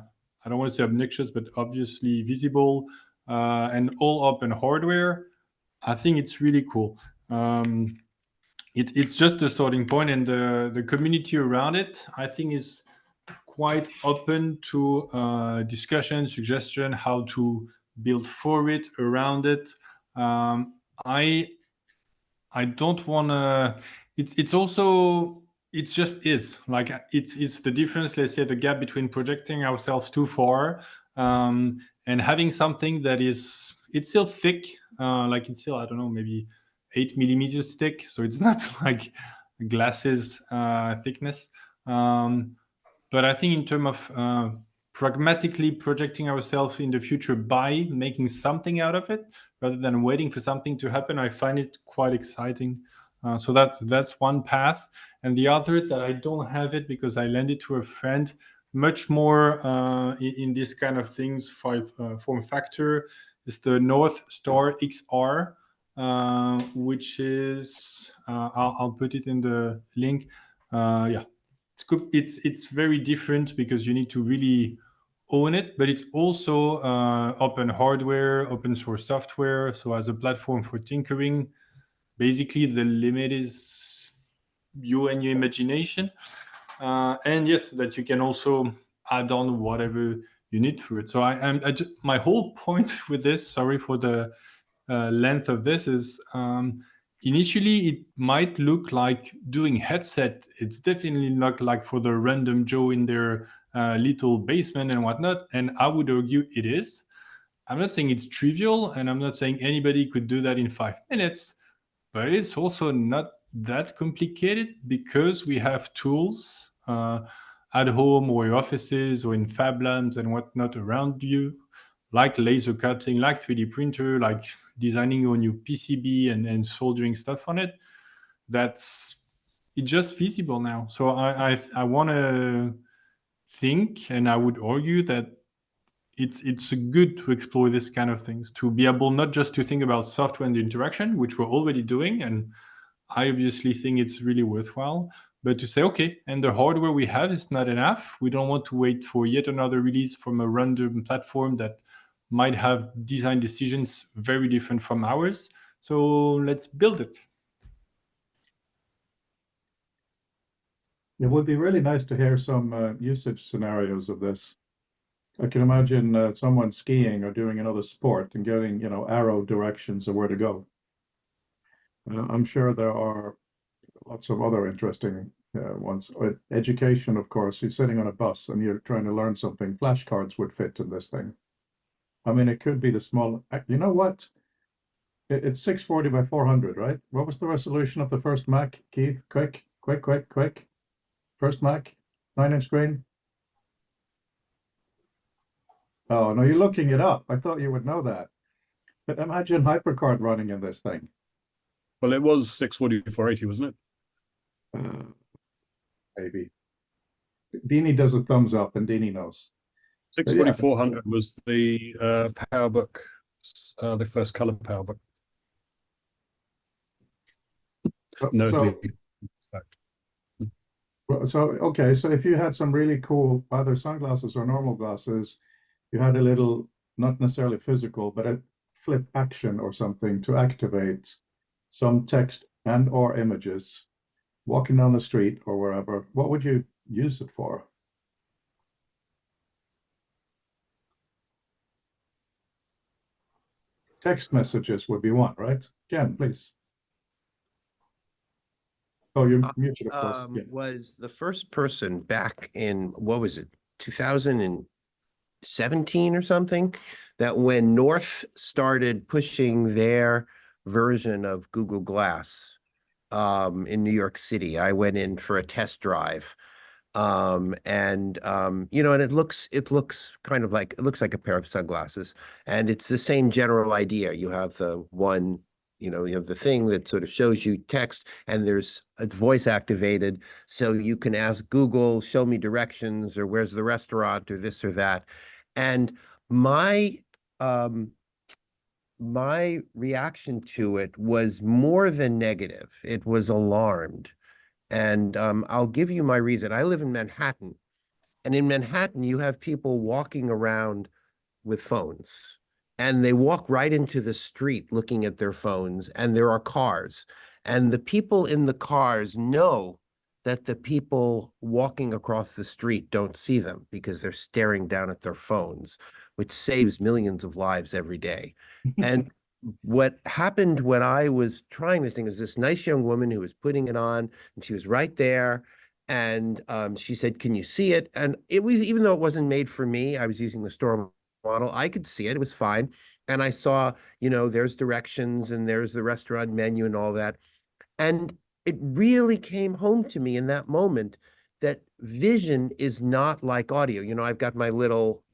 don't want to say obnoxious, but obviously visible, and all open hardware, I think it's really cool. It's just a starting point, and the community around it, I think, is quite open to discussion, suggestion, how to build for it, around it. I don't want to. It's also, it just is like it's the difference. Let's say the gap between projecting ourselves too far and having something that is, it's still thick, like it's still, I don't know, maybe 8 millimeters thick. So it's not like glasses thickness. But I think in terms of pragmatically projecting ourselves in the future by making something out of it rather than waiting for something to happen, I find it quite exciting. So that's one path. And the other, that I don't have it because I lent it to a friend, much more in this kind of things, form factor, is the North Star XR, which is, I'll put it in the link. Yeah, it's good. It's very different because you need to really own it, but it's also open hardware, open source software. So as a platform for tinkering, basically the limit is you and your imagination. And yes, that you can also add on whatever you need for it. So my whole point with this, sorry for the length of this, is initially it might look like doing headset. It's definitely not like for the random Joe in their little basement and whatnot. And I would argue it is. I'm not saying it's trivial, and I'm not saying anybody could do that in 5 minutes, but it's also not that complicated because we have tools at home or in offices or in Fab Labs and whatnot around you, like laser cutting, like 3D printer, like designing your new PCB and soldering stuff on it. It's just feasible now. So I want to think, and I would argue that it's good to explore this kind of things, to be able not just to think about software and the interaction, which we're already doing, and I obviously think it's really worthwhile, but to say, okay, and the hardware we have is not enough. We don't want to wait for yet another release from a random platform that might have design decisions very different from ours. So let's build it. It would be really nice to hear some usage scenarios of this. I can imagine someone skiing or doing another sport and getting, arrow directions of where to go. I'm sure there are lots of other interesting ones. Education, of course, you're sitting on a bus and you're trying to learn something. Flashcards would fit in this thing. I mean, it could be the small, you know what? It's 640 by 400, right? What was the resolution of the first Mac, Keith? Quick. First Mac, 9-inch screen. Oh, no, you're looking it up. I thought you would know that. But imagine HyperCard running in this thing. Well, it was 640 480, wasn't it? Maybe. Deanie does a thumbs up and Deanie knows. 640 400 was the PowerBook, the first color PowerBook. No, okay, so if you had some really cool either sunglasses or normal glasses, you had a little, not necessarily physical, but a flip action or something to activate some text and or images walking down the street or wherever, what would you use it for? Text messages would be one, right? Ken, please. Oh, you're muted, of course. Yeah. Was the first person back in, what was it, 2017 or something, that when North started pushing their version of Google Glass in New York City, I went in for a test drive. And it looks kind of like, it looks like a pair of sunglasses, and it's the same general idea. You have the one, you have the thing that sort of shows you text, and it's voice activated. So you can ask Google, show me directions, or where's the restaurant, or this or that. And my reaction to it was more than negative. It was alarmed. And I'll give you my reason. I live in Manhattan, and in Manhattan, you have people walking around with phones, and they walk right into the street looking at their phones, and there are cars, and the people in the cars know that the people walking across the street don't see them because they're staring down at their phones, which saves millions of lives every day. And what happened when I was trying this thing is this nice young woman who was putting it on, and she was right there, and she said, "Can you see it?" And it was, even though it wasn't made for me, I was using the store model, I could see it. It was fine. And I saw, there's directions and there's the restaurant menu and all that. And it really came home to me in that moment that vision is not like audio. I've got my little,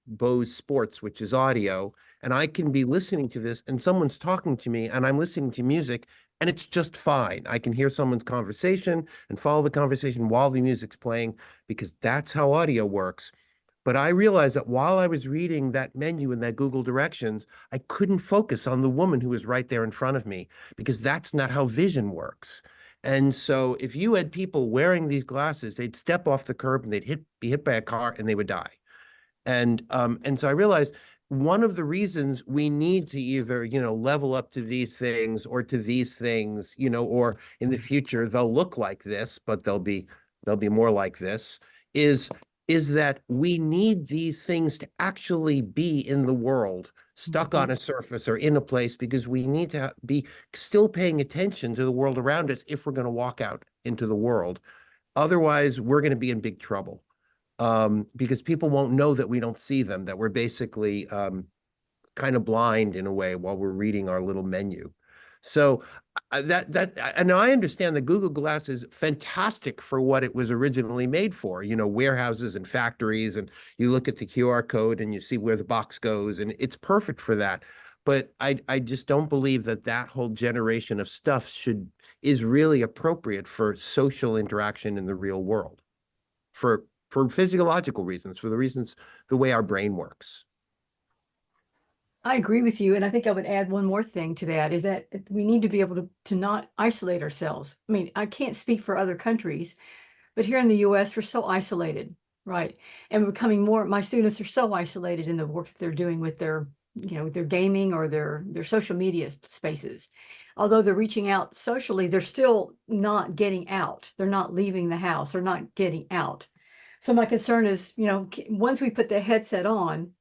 Bose Sports, which is audio, and I can be listening to this and someone's talking to me and I'm listening to music and it's just fine. I can hear someone's conversation and follow the conversation while the music's playing, because that's how audio works. But I realized that while I was reading that menu and that Google directions, I couldn't focus on the woman who was right there in front of me, because that's not how vision works. And so if you had people wearing these glasses, they'd step off the curb and they'd be hit by a car and they would die. And so I realized one of the reasons we need to either, level up to these things or to these things, or in the future they'll look like this, but they'll be more like this, is that we need these things to actually be in the world, stuck on a surface or in a place, because we need to be still paying attention to the world around us if we're going to walk out into the world. Otherwise, we're going to be in big trouble. Because people won't know that we don't see them, that we're basically kind of blind in a way while we're reading our little menu. So and I understand that Google Glass is fantastic for what it was originally made for, warehouses and factories, and you look at the QR code and you see where the box goes, and it's perfect for that. But I just don't believe that whole generation of stuff is really appropriate for social interaction in the real world, for physiological reasons, for the way our brain works. I agree with you, and I think I would add one more thing to that, is that we need to be able to not isolate ourselves. I mean, I can't speak for other countries, but here in the US, we're so isolated, right? And we're becoming more, my students are so isolated in the work that they're doing with their, their gaming or their social media spaces. Although they're reaching out socially, they're still not getting out. They're not leaving the house. They're not getting out. So my concern is, once we put the headset on,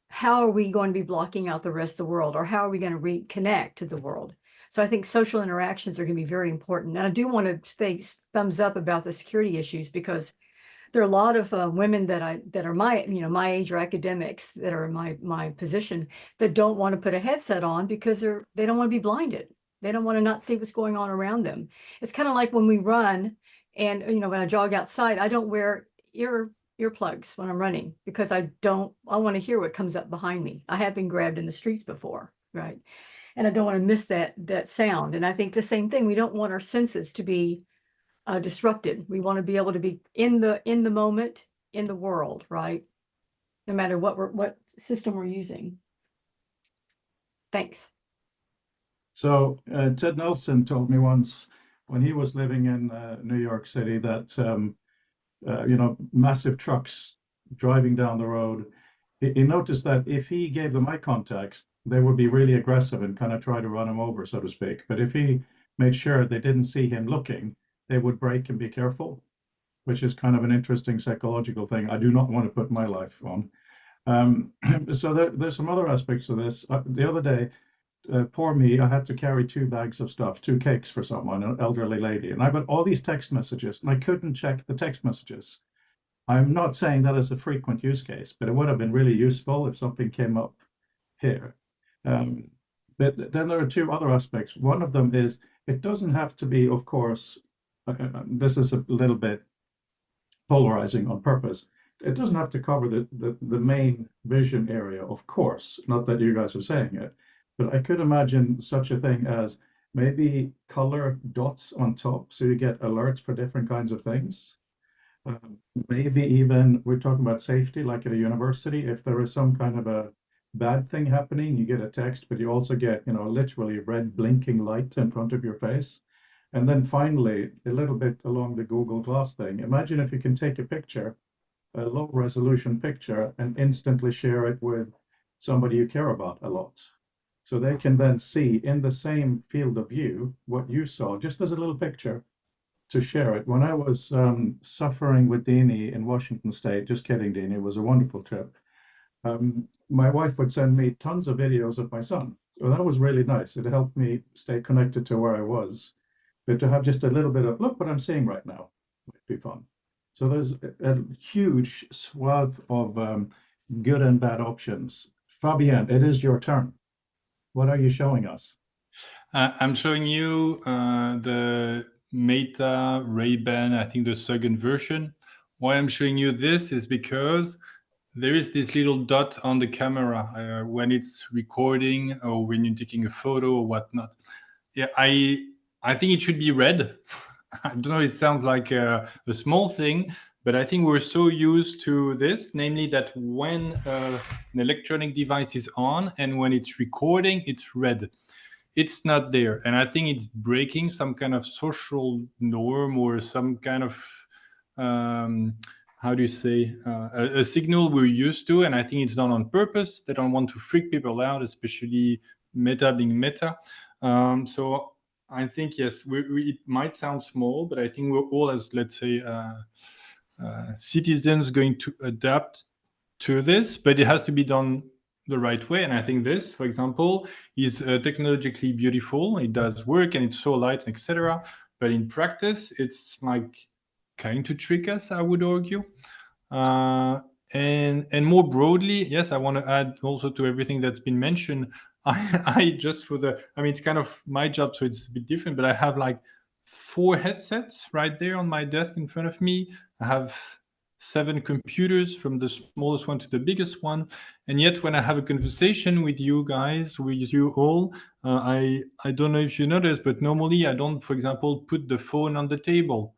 how are we going to be blocking out the rest of the world, or how are we going to reconnect to the world? So I think social interactions are going to be very important. And I do want to say thumbs up about the security issues, because there are a lot of women that are my age or academics that are in my position that don't want to put a headset on because they don't want to be blinded. They don't want to not see what's going on around them. It's kind of like when we run, and when I jog outside, I don't wear earplugs when I'm running, because I want to hear what comes up behind me. I have been grabbed in the streets before, right? And I don't want to miss that sound. And I think the same thing, we don't want our senses to be disrupted. We want to be able to be in the moment, in the world, right? No matter what system we're using. Thanks. So Ted Nelson told me once, when he was living in New York City, that massive trucks driving down the road, he noticed that if he gave them eye contact, they would be really aggressive and kind of try to run him over, so to speak. But if he made sure they didn't see him looking, they would brake and be careful, which is kind of an interesting psychological thing I do not want to put my life on. So there's some other aspects of this. The other day, poor me, I had to carry 2 bags of stuff, 2 cakes for someone, an elderly lady, and I got all these text messages, and I couldn't check the text messages. I'm not saying that is a frequent use case, but it would have been really useful if something came up here. But then there are 2 other aspects. One of them is, it doesn't have to be, of course, this is a little bit polarizing on purpose. It doesn't have to cover the main vision area, of course, not that you guys are saying it. But I could imagine such a thing as maybe color dots on top, so you get alerts for different kinds of things. Maybe even, we're talking about safety, like at a university, if there is some kind of a bad thing happening, you get a text, but you also get, literally red blinking light in front of your face. And then finally, a little bit along the Google Glass thing, imagine if you can take a picture, a low resolution picture, and instantly share it with somebody you care about a lot. So they can then see in the same field of view what you saw, just as a little picture, to share it. When I was suffering with Dini in Washington State, just kidding, Dini, it was a wonderful trip. My wife would send me tons of videos of my son. So that was really nice. It helped me stay connected to where I was. But to have just a little bit of, look what I'm seeing right now, might be fun. So there's a huge swath of good and bad options. Fabienne, it is your turn. What are you showing us? I'm showing you the Meta Ray-Ban, I think the second version. Why I'm showing you this is because there is this little dot on the camera when it's recording or when you're taking a photo or whatnot. Yeah, I think it should be red. I don't know, it sounds like a small thing, but I think we're so used to this, namely that when an electronic device is on and when it's recording, it's red. It's not there. And I think it's breaking some kind of social norm or some kind of, how do you say, a signal we're used to. And I think it's done on purpose. They don't want to freak people out, especially Meta being Meta. So I think, yes, it might sound small, but I think we're all, as let's say, citizens going to adapt to this, but it has to be done the right way. And I think this, for example, is technologically beautiful. It does work and it's so light, etc. But in practice, it's like kind to trick us, I would argue. And more broadly, yes, I want to add also to everything that's been mentioned. I just it's kind of my job, so it's a bit different, but I have like 4 headsets right there on my desk in front of me. I have 7 computers, from the smallest one to the biggest one. And yet when I have a conversation with you guys, with you all, I don't know if you noticed, but normally I don't, for example, put the phone on the table.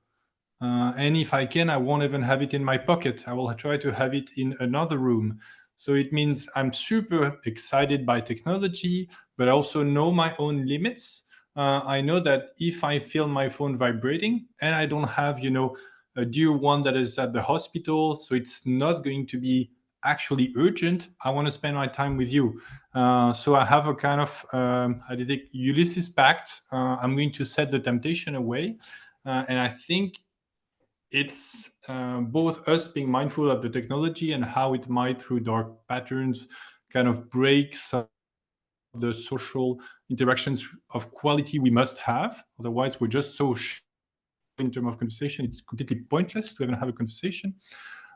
And if I can, I won't even have it in my pocket. I will try to have it in another room. So it means I'm super excited by technology, but I also know my own limits. I know that if I feel my phone vibrating and I don't have, a dear one that is at the hospital, so it's not going to be actually urgent, I want to spend my time with you. So I have a kind of, I did it, Ulysses Pact. I'm going to set the temptation away. And I think it's both us being mindful of the technology and how it might, through dark patterns, kind of break some of the social interactions of quality we must have. Otherwise, we're just so in terms of conversation, it's completely pointless to even have a conversation.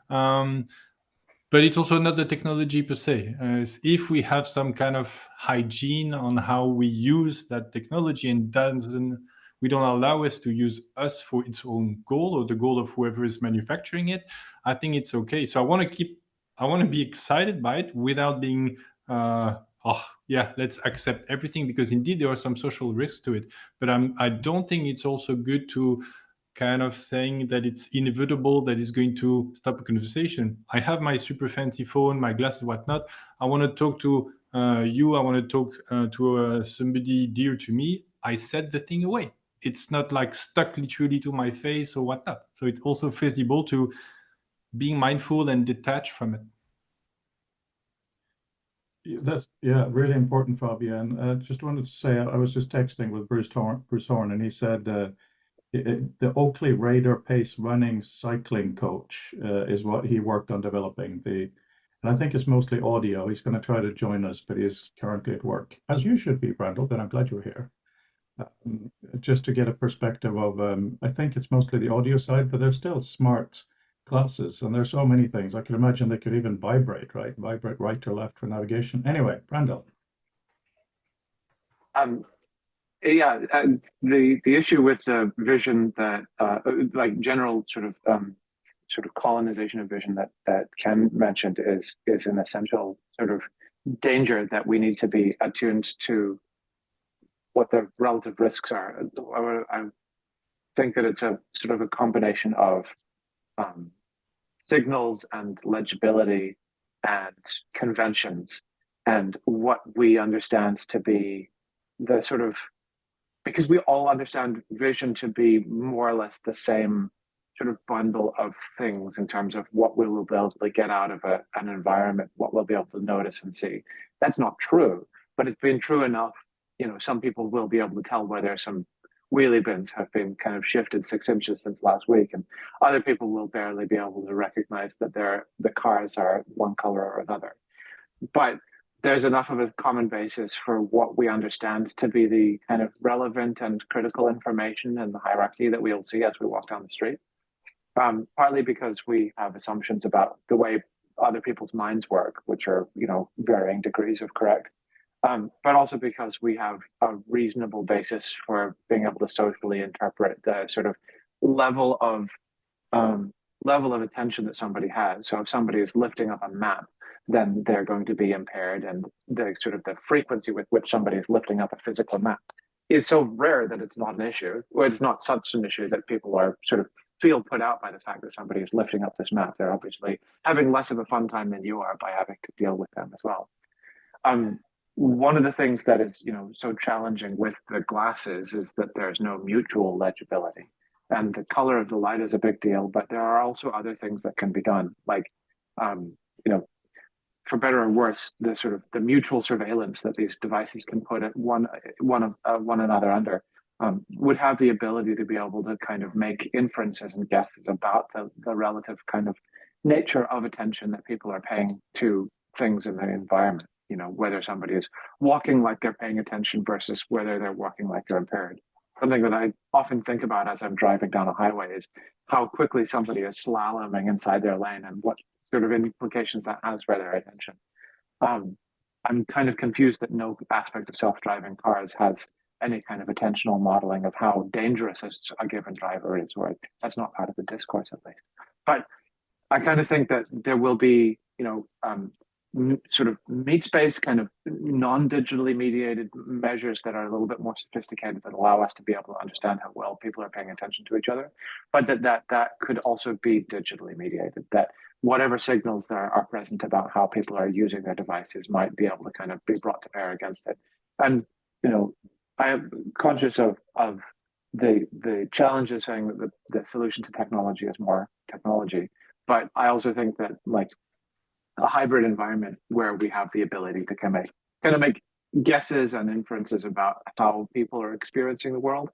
But it's also not the technology per se. If we have some kind of hygiene on how we use that technology and we don't allow us to use us for its own goal or the goal of whoever is manufacturing it, I think it's okay. So I want to be excited by it without being, let's accept everything, because indeed there are some social risks to it. But I don't think it's also good to kind of saying that it's inevitable, that it's going to stop a conversation. I have my super fancy phone, my glasses, whatnot. I want to talk to you. I want to talk to somebody dear to me. I set the thing away. It's not like stuck literally to my face or whatnot. So it's also feasible to being mindful and detached from it. That's really important, Fabian. Just wanted to say, I was just texting with Bruce Horn, and he said the Oakley Raider Pace running cycling coach is what he worked on developing. And I think it's mostly audio. He's going to try to join us, but he's currently at work, as you should be, Brandel. But I'm glad you're here. Just to get a perspective of, I think it's mostly the audio side, but they're still smart glasses, and there's so many things. I can imagine they could even vibrate, right? Vibrate right or left for navigation. Anyway, Brandel. The issue with the vision that like general sort of colonization of vision that Ken mentioned is an essential sort of danger that we need to be attuned to what the relative risks are. I think that it's a sort of a combination of signals and legibility and conventions and what we understand to be the sort of, because we all understand vision to be more or less the same sort of bundle of things in terms of what we will be able to get out of an environment, what we'll be able to notice and see. That's not true, but it's been true enough. Some people will be able to tell where there's some wheelie bins have been kind of shifted 6 inches since last week, and other people will barely be able to recognize that the cars are one color or another. But there's enough of a common basis for what we understand to be the kind of relevant and critical information in the hierarchy that we'll see as we walk down the street. Partly because we have assumptions about the way other people's minds work, which are, varying degrees of correct. But also because we have a reasonable basis for being able to socially interpret the sort of level of attention that somebody has. So if somebody is lifting up a map, then they're going to be impaired, and the frequency with which somebody is lifting up a physical map is so rare that it's not an issue. Or it's not such an issue that people are sort of feel put out by the fact that somebody is lifting up this map. They're obviously having less of a fun time than you are by having to deal with them as well. One of the things that is, so challenging with the glasses is that there's no mutual legibility, and the color of the light is a big deal, but there are also other things that can be done, like, for better or worse, the mutual surveillance that these devices can put at one another under would have the ability to be able to kind of make inferences and guesses about the relative kind of nature of attention that people are paying to things in the environment. Whether somebody is walking like they're paying attention versus whether they're walking like they're impaired. Something that I often think about as I'm driving down a highway is how quickly somebody is slaloming inside their lane and what sort of implications that has for their attention. I'm kind of confused that no aspect of self-driving cars has any kind of attentional modeling of how dangerous a given driver is, or that's not part of the discourse at least. But I kind of think that there will be, sort of meat space, kind of non-digitally mediated measures that are a little bit more sophisticated that allow us to be able to understand how well people are paying attention to each other, but that could also be digitally mediated, that whatever signals there are present about how people are using their devices might be able to kind of be brought to bear against it. And, you know, I am conscious of the challenge of saying that the solution to technology is more technology. But I also think that like a hybrid environment where we have the ability to kind of make guesses and inferences about how people are experiencing the world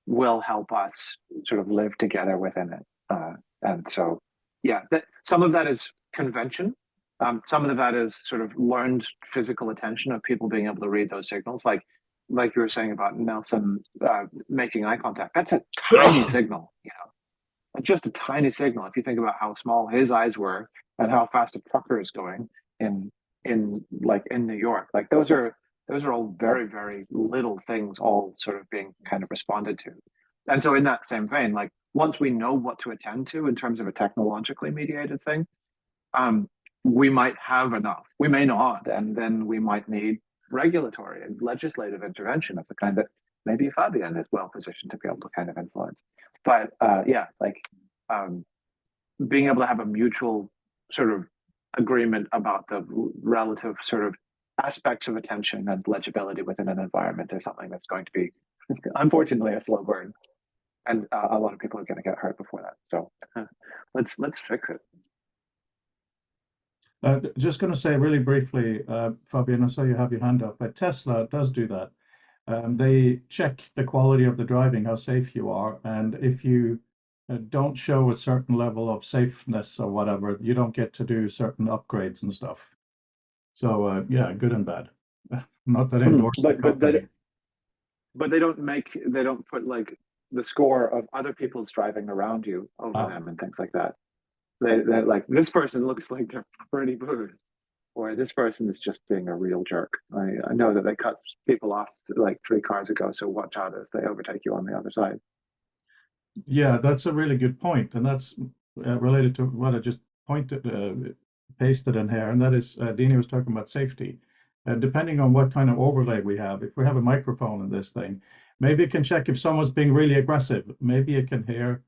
will help us sort of live together within it. And so, yeah, that some of that is convention. Some of that is sort of learned physical attention of people being able to read those signals, like you were saying about Nelson making eye contact. That's a tiny signal, you know, just a tiny signal. If you think about how small his eyes were and how fast a trucker is going in New York, like those are all very, very little things, all sort of being kind of responded to. And so in that same vein, like once we know what to attend to in terms of a technologically mediated thing, we might have enough. We may not, and then we might need regulatory and legislative intervention of the kind that maybe Fabian is well positioned to be able to kind of influence. But yeah, like being able to have a mutual sort of agreement about the relative sort of aspects of attention and legibility within an environment is something that's going to be, unfortunately, a slow burn. And a lot of people are going to get hurt before that. So let's fix it. Just going to say really briefly, Fabian, I saw you have your hand up, but Tesla does do that. They check the quality of the driving, how safe you are, and if you don't show a certain level of safeness or whatever, you don't get to do certain upgrades and stuff. So yeah, good and bad. Not that endorse the company. But they don't put like the score of other people's driving around you over them and things like that. They're like, this person looks like they're pretty bruised, or this person is just being a real jerk. I know that they cut people off like 3 cars ago, so watch out as they overtake you on the other side. Yeah, that's a really good point, and that's related to what I just pasted in here, and that is Dini was talking about safety. Depending on what kind of overlay we have, if we have a microphone in this thing, maybe it can check if someone's being really aggressive. Maybe it can hear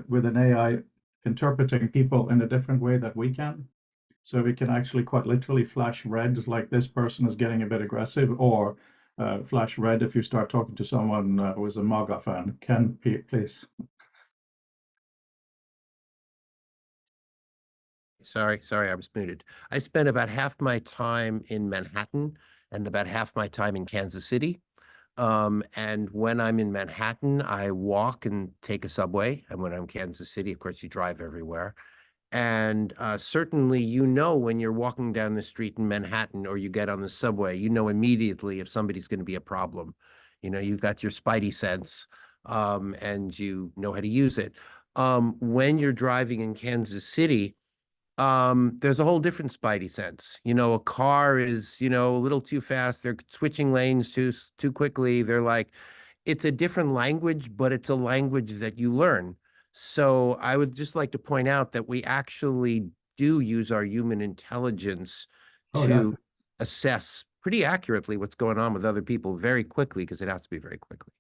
with an AI interpreting people in a different way that we can. So we can actually quite literally flash red, like this person is getting a bit aggressive, or flash red if you start talking to someone who is a MAGA fan. Ken, please. Sorry, I was muted. I spent about half my time in Manhattan and about half my time in Kansas City. And when I'm in Manhattan, I walk and take a subway. And when I'm in Kansas City, of course, you drive everywhere. And certainly, you know, when you're walking down the street in Manhattan or you get on the subway, you know immediately if somebody's going to be a problem. You know, you've got your spidey sense and you know how to use it. When you're driving in Kansas City, there's a whole different spidey sense. You know, a car is, you know, a little too fast. They're switching lanes too quickly. They're like, it's a different language, but it's a language that you learn. So I would just like to point out that we actually do use our human intelligence to assess pretty accurately what's going on with other people very quickly, because it has to be very quickly.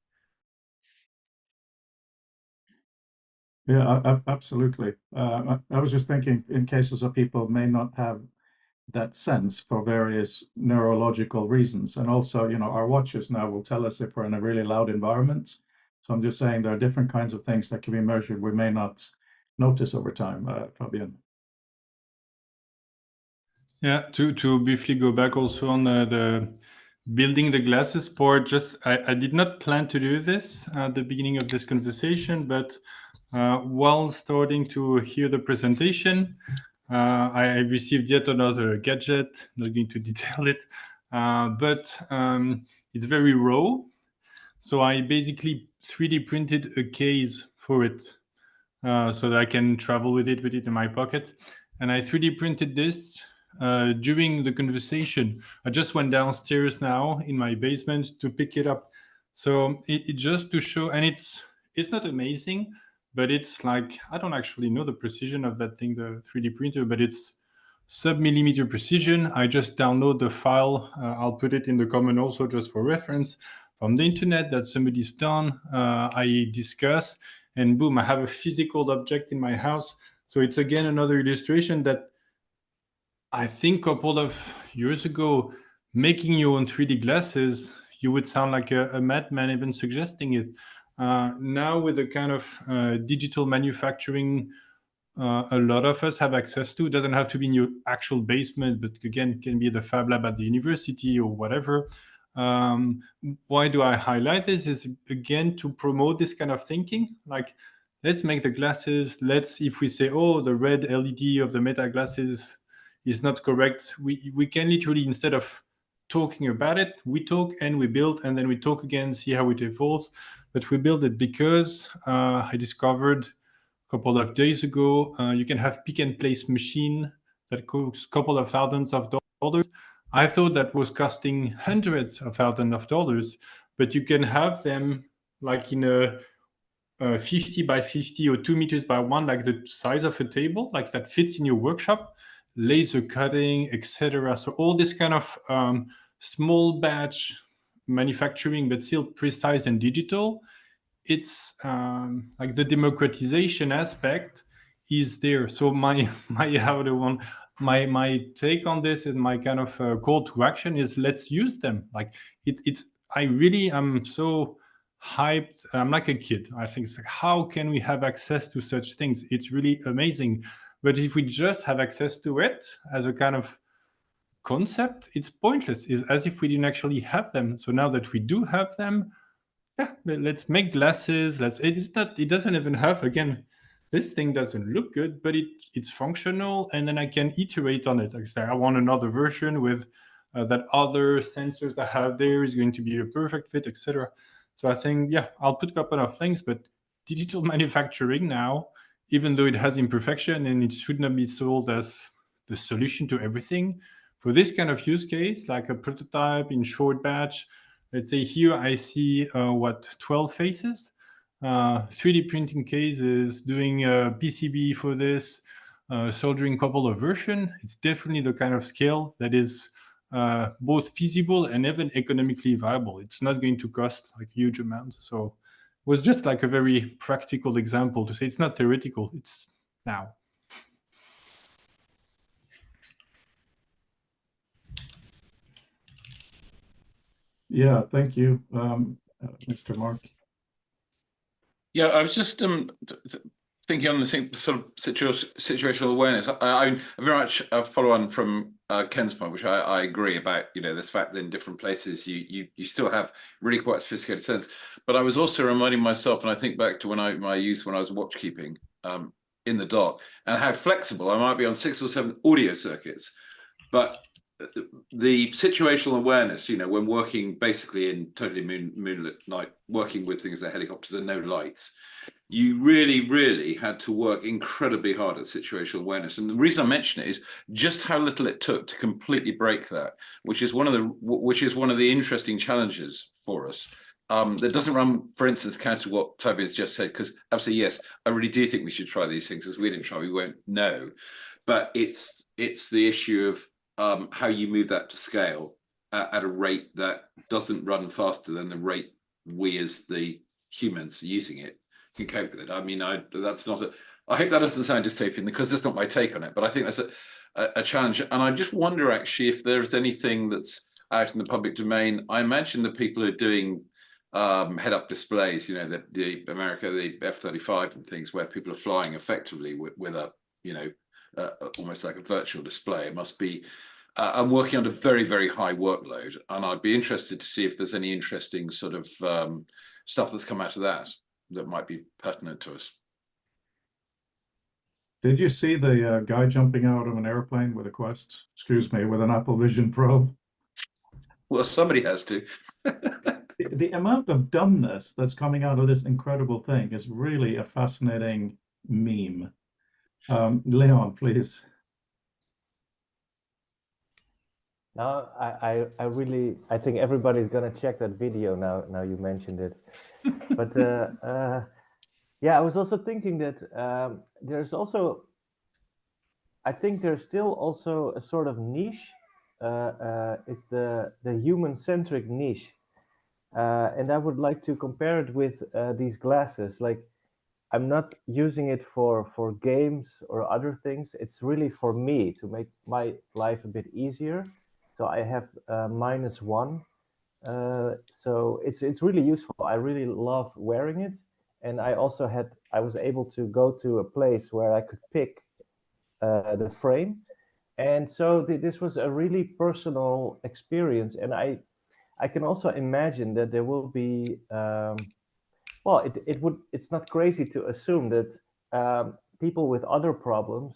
Yeah, absolutely. I was just thinking in cases of people may not have that sense for various neurological reasons. And also, you know, our watches now will tell us if we're in a really loud environment. So I'm just saying there are different kinds of things that can be measured we may not notice over time, Fabian. Yeah, to briefly go back also on the building the glasses part, I did not plan to do this at the beginning of this conversation, but while starting to hear the presentation, I received yet another gadget, not going to detail it, but it's very raw. So I basically 3D printed a case for it so that I can travel with it in my pocket. And I 3D printed this during the conversation. I just went downstairs now in my basement to pick it up. So it just to show, and it's not amazing, but it's like, I don't actually know the precision of that thing, the 3D printer, but it's sub-millimeter precision. I just download the file. I'll put it in the comment also just for reference from the internet that somebody's done. I discuss, and boom, I have a physical object in my house. So it's again another illustration that I think a couple of years ago, making your own 3D glasses, you would sound like a madman even suggesting it. Now with the kind of digital manufacturing a lot of us have access to, it doesn't have to be in your actual basement, but again, it can be the Fab Lab at the university or whatever. Why do I highlight this? Is again to promote this kind of thinking. Like, let's make the glasses. If we say, oh, the red LED of the Meta glasses is not correct, we can literally, instead of talking about it, we talk and we build, and then we talk again, see how it evolves. But we build it because I discovered a couple of days ago, you can have pick and place machine that costs a couple of thousands of dollars. I thought that was costing hundreds of thousands of dollars, but you can have them like in a 50 by 50 or 2 meters by 1, like the size of a table, like that fits in your workshop, laser cutting, etc. So all this kind of small batch manufacturing, but still precise and digital. It's like the democratization aspect is there. So my take on this and my kind of call to action is let's use them. Like I really am so hyped. I'm like a kid. I think it's like, how can we have access to such things? It's really amazing. But if we just have access to it as a kind of concept, it's pointless. It's as if we didn't actually have them. So now that we do have them, yeah, let's make glasses. It doesn't even have, again, this thing doesn't look good, but it's functional, and then I can iterate on it. Like say, I want another version with that other sensors I have there is going to be a perfect fit, etc. So I think, yeah, I'll put a couple of things, but digital manufacturing now, even though it has imperfection and it should not be sold as the solution to everything, for this kind of use case, like a prototype in short batch, let's say here I see 12 faces, 3D printing cases, doing a PCB for this, soldering a couple of versions. It's definitely the kind of scale that is both feasible and even economically viable. It's not going to cost like huge amounts. So it was just like a very practical example to say it's not theoretical, it's now. Yeah, thank you, Mr. Mark. Yeah, I was just thinking on the same sort of situational awareness. I very much follow on from Ken's point, which I agree about. You know, this fact that in different places you still have really quite sophisticated sense. But I was also reminding myself, and I think back to my youth when I was watch keeping in the dark, and how flexible I might be on 6 or 7 audio circuits, but the situational awareness, you know, when working basically in totally moonlit night, working with things like helicopters and no lights, you really had to work incredibly hard at situational awareness. And the reason I mention it is just how little it took to completely break that, which is one of the interesting challenges for us. That doesn't run, for instance, counter to what Fabian's just said, because absolutely, yes, I really do think we should try these things. As we didn't try, we won't know. But it's the issue of how you move that to scale at a rate that doesn't run faster than the rate we as the humans using it can cope with it. I mean, I hope that doesn't sound dystopian, because that's not my take on it, but I think that's a challenge. And I just wonder actually if there's anything that's out in the public domain. I imagine the people who are doing head-up displays, you know, the F-35 and things, where people are flying effectively with a, you know, almost like a virtual display. It must be, I'm working under very, very high workload, and I'd be interested to see if there's any interesting sort of stuff that's come out of that might be pertinent to us. Did you see the guy jumping out of an airplane with with an Apple Vision Pro? Well, somebody has to. The amount of dumbness that's coming out of this incredible thing is really a fascinating meme. Leon, please. Now, I think everybody's gonna check that video now. Now you mentioned it, but yeah, I was also thinking that there's also, I think there's still also a sort of niche. It's the human-centric niche, and I would like to compare it with these glasses. Like, I'm not using it for games or other things. It's really for me to make my life a bit easier. So I have -1. So it's really useful. I really love wearing it, and I was able to go to a place where I could pick the frame, and so this was a really personal experience. And I can also imagine that there will be well, it's not crazy to assume that people with other problems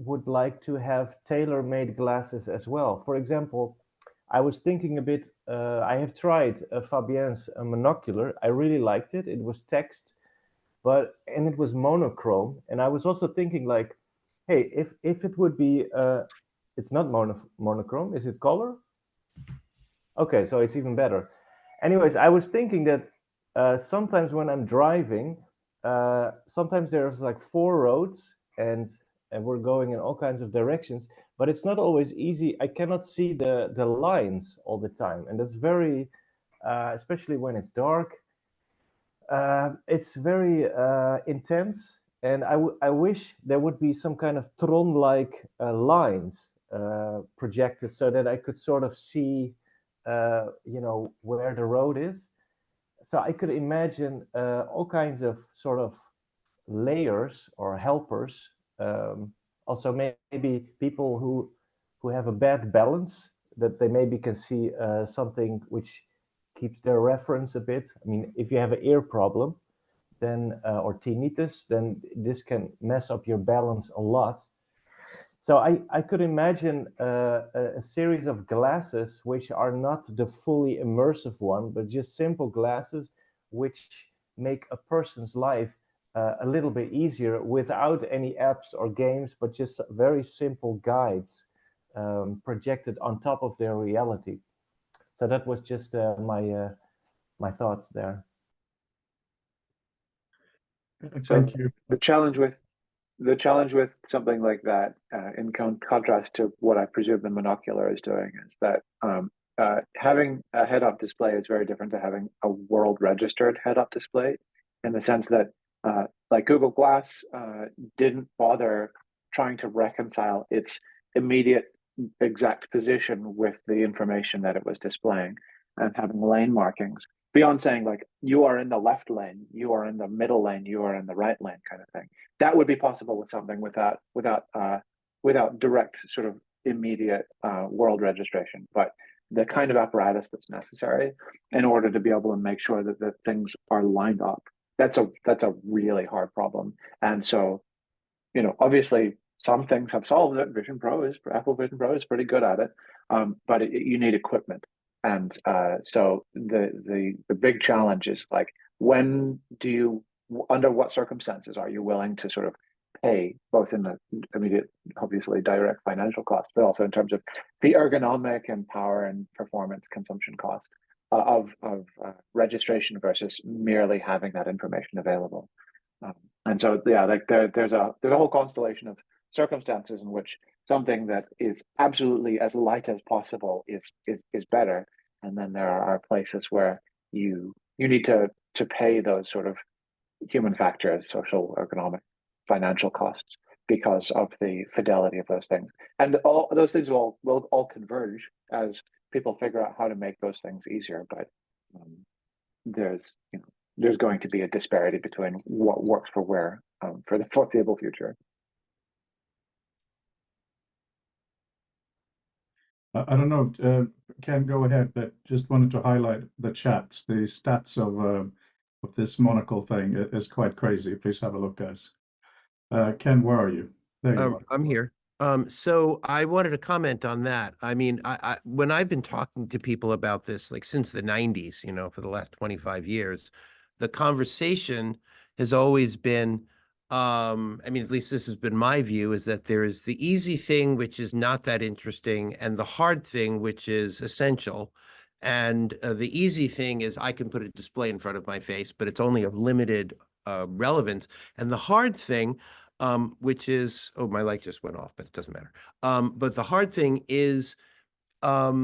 would like to have tailor-made glasses as well. For example, I was thinking a bit, I have tried Fabien's monocular. I really liked it. It was text, and it was monochrome. And I was also thinking like, hey, if it would be, it's not monochrome, is it color? Okay, so it's even better. Anyways, I was thinking that sometimes when I'm driving, sometimes there's like 4 roads and we're going in all kinds of directions, but it's not always easy. I cannot see the lines all the time, and that's very, especially when it's dark, it's very intense. And I wish there would be some kind of Tron-like lines projected so that I could sort of see, where the road is. So I could imagine all kinds of sort of layers or helpers. Also, maybe people who have a bad balance, that they maybe can see something which keeps their reference a bit. I mean, if you have an ear problem, then or tinnitus, then this can mess up your balance a lot. So I could imagine a series of glasses which are not the fully immersive one, but just simple glasses which make a person's life a little bit easier without any apps or games, but just very simple guides projected on top of their reality. So that was just my thoughts there. Thank you. The challenge with something like that, in contrast to what I presume the monocular is doing, is that having a head-up display is very different to having a world-registered head-up display, in the sense that, like Google Glass, didn't bother trying to reconcile its immediate exact position with the information that it was displaying, and having lane markings beyond saying like, you are in the left lane, you are in the middle lane, you are in the right lane, kind of thing. That would be possible with something without direct sort of immediate world registration. But the kind of apparatus that's necessary in order to be able to make sure that the things are lined up, that's a really hard problem. And so, obviously some things have solved it. Apple Vision Pro is pretty good at it, but you need equipment. And so the big challenge is like, under what circumstances are you willing to sort of pay, both in the immediate, obviously direct financial cost, but also in terms of the ergonomic and power and performance consumption cost of registration versus merely having that information available. And so, yeah, like there's a whole constellation of circumstances in which something that is absolutely as light as possible is better. And then there are places where you need to pay those sort of human factors, social, economic, financial costs, because of the fidelity of those things. And all those things will all converge as people figure out how to make those things easier. But there's going to be a disparity between what works for where for the foreseeable future. I don't know, Ken, go ahead, but just wanted to highlight the chat. The stats of this monocle thing is quite crazy. Please have a look, guys. Ken, where are you? There you are. I'm here. So I wanted to comment on that. I mean, I when I've been talking to people about this, like since the 90s, for the last 25 years, the conversation has always been, I mean, at least this has been my view, is that there is the easy thing, which is not that interesting, and the hard thing, which is essential. And the easy thing is I can put a display in front of my face, but it's only of limited relevance. And the hard thing which is, oh, my light just went off, but it doesn't matter. But the hard thing is, my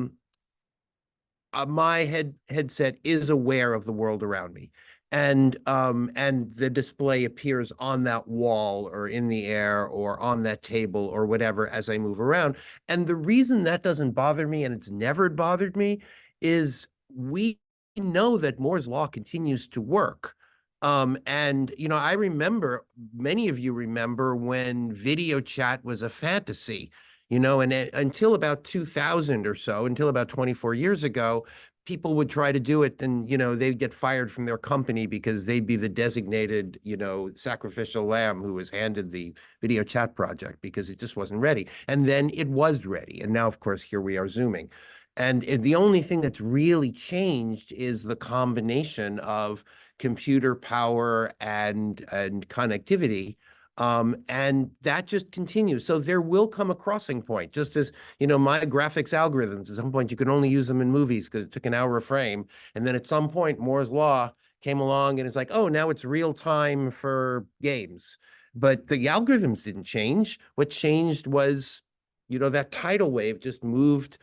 headset is aware of the world around me. And the display appears on that wall or in the air or on that table or whatever as I move around. And the reason that doesn't bother me, and it's never bothered me, is we know that Moore's Law continues to work. And, you know, I remember, many of you remember when video chat was a fantasy, you know, and until about 2000 or so, until about 24 years ago, people would try to do it and, you know, they'd get fired from their company because they'd be the designated, you know, sacrificial lamb who was handed the video chat project because it just wasn't ready. And then it was ready. And now, of course, here we are Zooming. And the only thing that's really changed is the combination of computer power and connectivity. And that just continues. So there will come a crossing point, just as, you know, my graphics algorithms, at some point you could only use them in movies because it took an hour a frame. And then at some point, Moore's Law came along and it's like, oh, now it's real time for games. But the algorithms didn't change. What changed was, you know, that tidal wave just moved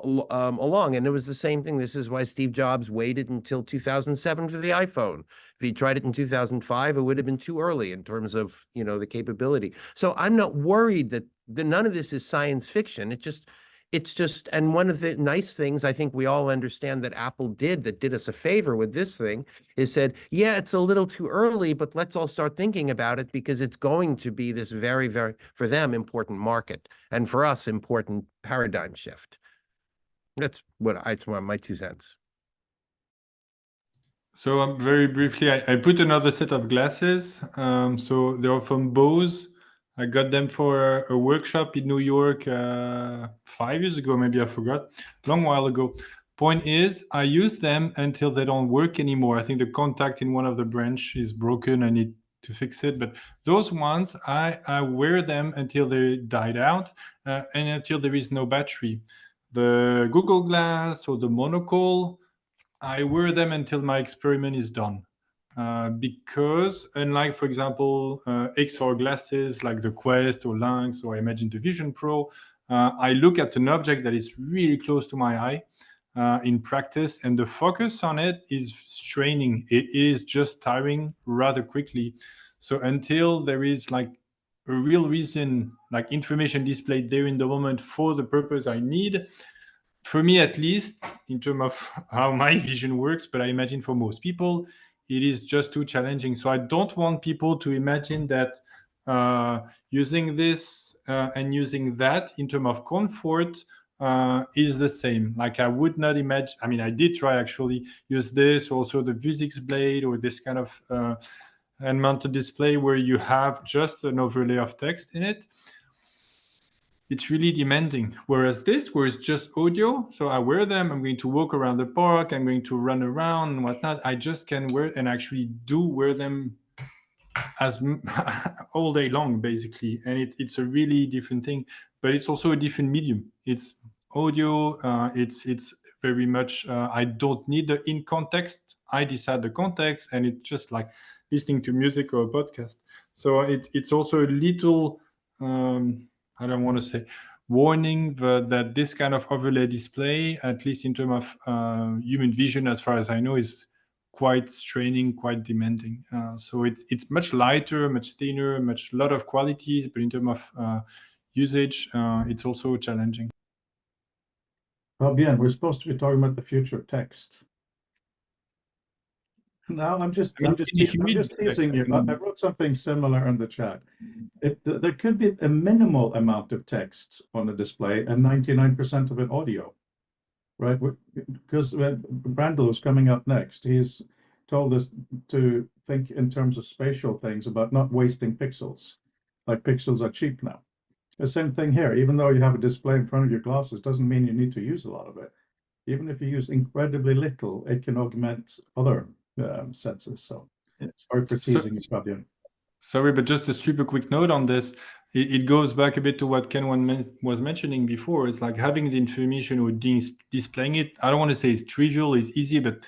along. And it was the same thing. This is why Steve Jobs waited until 2007 for the iPhone. If he tried it in 2005, it would have been too early in terms of, you know, the capability. So I'm not worried that none of this is science fiction. It's just, and one of the nice things I think we all understand that Apple did that did us a favor with this thing is said, yeah, it's a little too early, but let's all start thinking about it because it's going to be this very, very, for them, important market. And for us, important paradigm shift. That's my 2 cents. So very briefly, I put another set of glasses. So they're from Bose. I got them for a workshop in New York 5 years ago, maybe I forgot, a long while ago. Point is, I use them until they don't work anymore. I think the contact in one of the branch is broken. I need to fix it. But those ones, I wear them until they died out and until there is no battery. The Google Glass or the Monocle, I wear them until my experiment is done. Because unlike, for example, XR glasses like the Quest or Lynx or Imagine the Vision Pro, I look at an object that is really close to my eye in practice, and the focus on it is straining. It is just tiring rather quickly. So until there is like a real reason, like information displayed there in the moment for the purpose I need, for me at least, in terms of how my vision works, but I imagine for most people, it is just too challenging. So I don't want people to imagine that using this and using that in terms of comfort is the same. Like I would not imagine, I mean, I did try actually use this, also the Vuzix Blade or this kind of hand-mounted display where you have just an overlay of text in it. It's really demanding. Whereas this, where it's just audio, so I wear them, I'm going to walk around the park, I'm going to run around and whatnot. I just can wear and actually do wear them as all day long, basically. And it's a really different thing, but it's also a different medium. It's audio, it's very much, I don't need the in context. I decide the context, and it's just like listening to music or a podcast. So it's also a little, I don't want to say warning that this kind of overlay display, at least in terms of human vision, as far as I know, is quite straining, quite demanding. So it's much lighter, much thinner, lot of qualities, but in terms of usage, it's also challenging. Fabienne, we're supposed to be talking about the future of text. No, I'm just teasing you. I wrote something similar in the chat. There could be a minimal amount of text on the display and 99% of it audio, right? Because when Brandel is coming up next, he's told us to think in terms of spatial things about not wasting pixels. Like pixels are cheap now. The same thing here. Even though you have a display in front of your glasses, doesn't mean you need to use a lot of it. Even if you use incredibly little, it can augment other senses. So sorry for teasing you, Fabienne. Sorry, but just a super quick note on this. It goes back a bit to what Ken was mentioning before. It's like having the information or displaying it. I don't want to say it's trivial, it's easy, but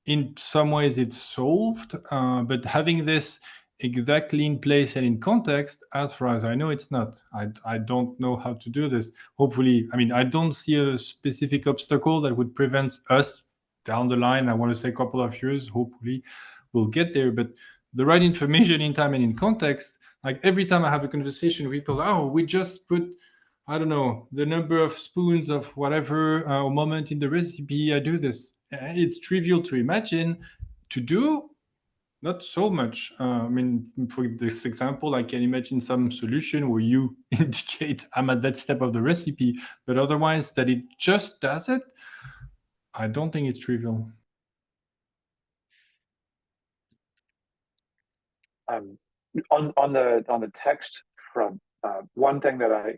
in some ways it's solved. But having this exactly in place and in context. As far as I know, it's not. I don't know how to do this. Hopefully, I mean, I don't see a specific obstacle that would prevent us down the line. I want to say a couple of years, hopefully we'll get there, but the right information in time and in context, like every time I have a conversation with people, oh, we just put, I don't know, the number of spoons of whatever moment in the recipe, I do this. It's trivial to imagine. To do, not so much. I mean, for this example, I can imagine some solution where you indicate I'm at that step of the recipe, but otherwise that it just does it, I don't think it's trivial. On the text front, one thing that I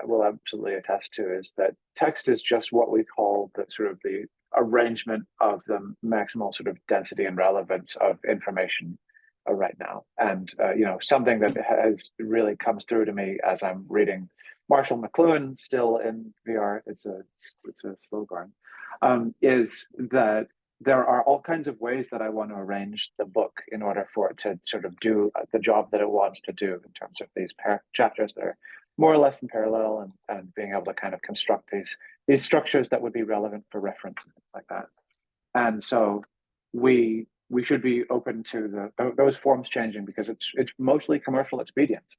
will absolutely attest to is that text is just what we call the sort of the arrangement of the maximal sort of density and relevance of information right now. And something that has really comes through to me as I'm reading Marshall McLuhan still in VR. It's a slow burn. Is that there are all kinds of ways that I want to arrange the book in order for it to sort of do the job that it wants to do in terms of these chapters that are more or less in parallel, and being able to kind of construct these structures that would be relevant for reference and things like that. And so we should be open to those forms changing, because it's mostly commercial expedience,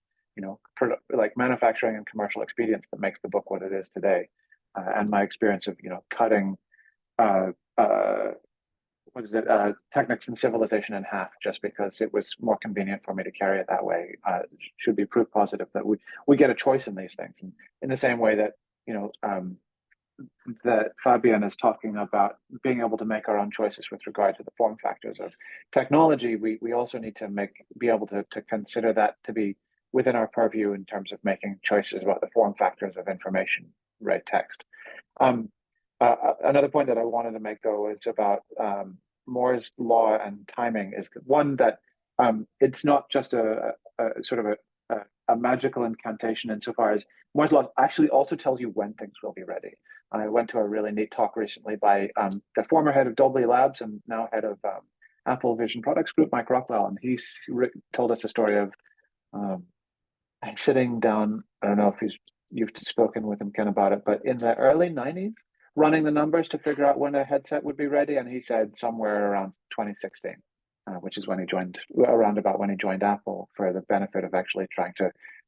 like manufacturing and commercial expedience that makes the book what it is today. And my experience of cutting Technics and Civilization in half just because it was more convenient for me to carry it that way should be proof positive that we get a choice in these things. And in the same way that that Fabian is talking about being able to make our own choices with regard to the form factors of technology, we also need to be able to consider that to be within our purview in terms of making choices about the form factors of information, right? Text. Another point that I wanted to make, though, is about Moore's law and timing. Is the one that it's not just a sort of a magical incantation insofar as Moore's law actually also tells you when things will be ready. I went to a really neat talk recently by the former head of Dolby Labs and now head of Apple Vision Products Group, Mike Rockwell, and he told us a story of sitting down. I don't know if you've spoken with him, Ken, about it, but in the early 90s, running the numbers to figure out when a headset would be ready, and he said somewhere around 2016, which is when he joined Apple, for the benefit of actually trying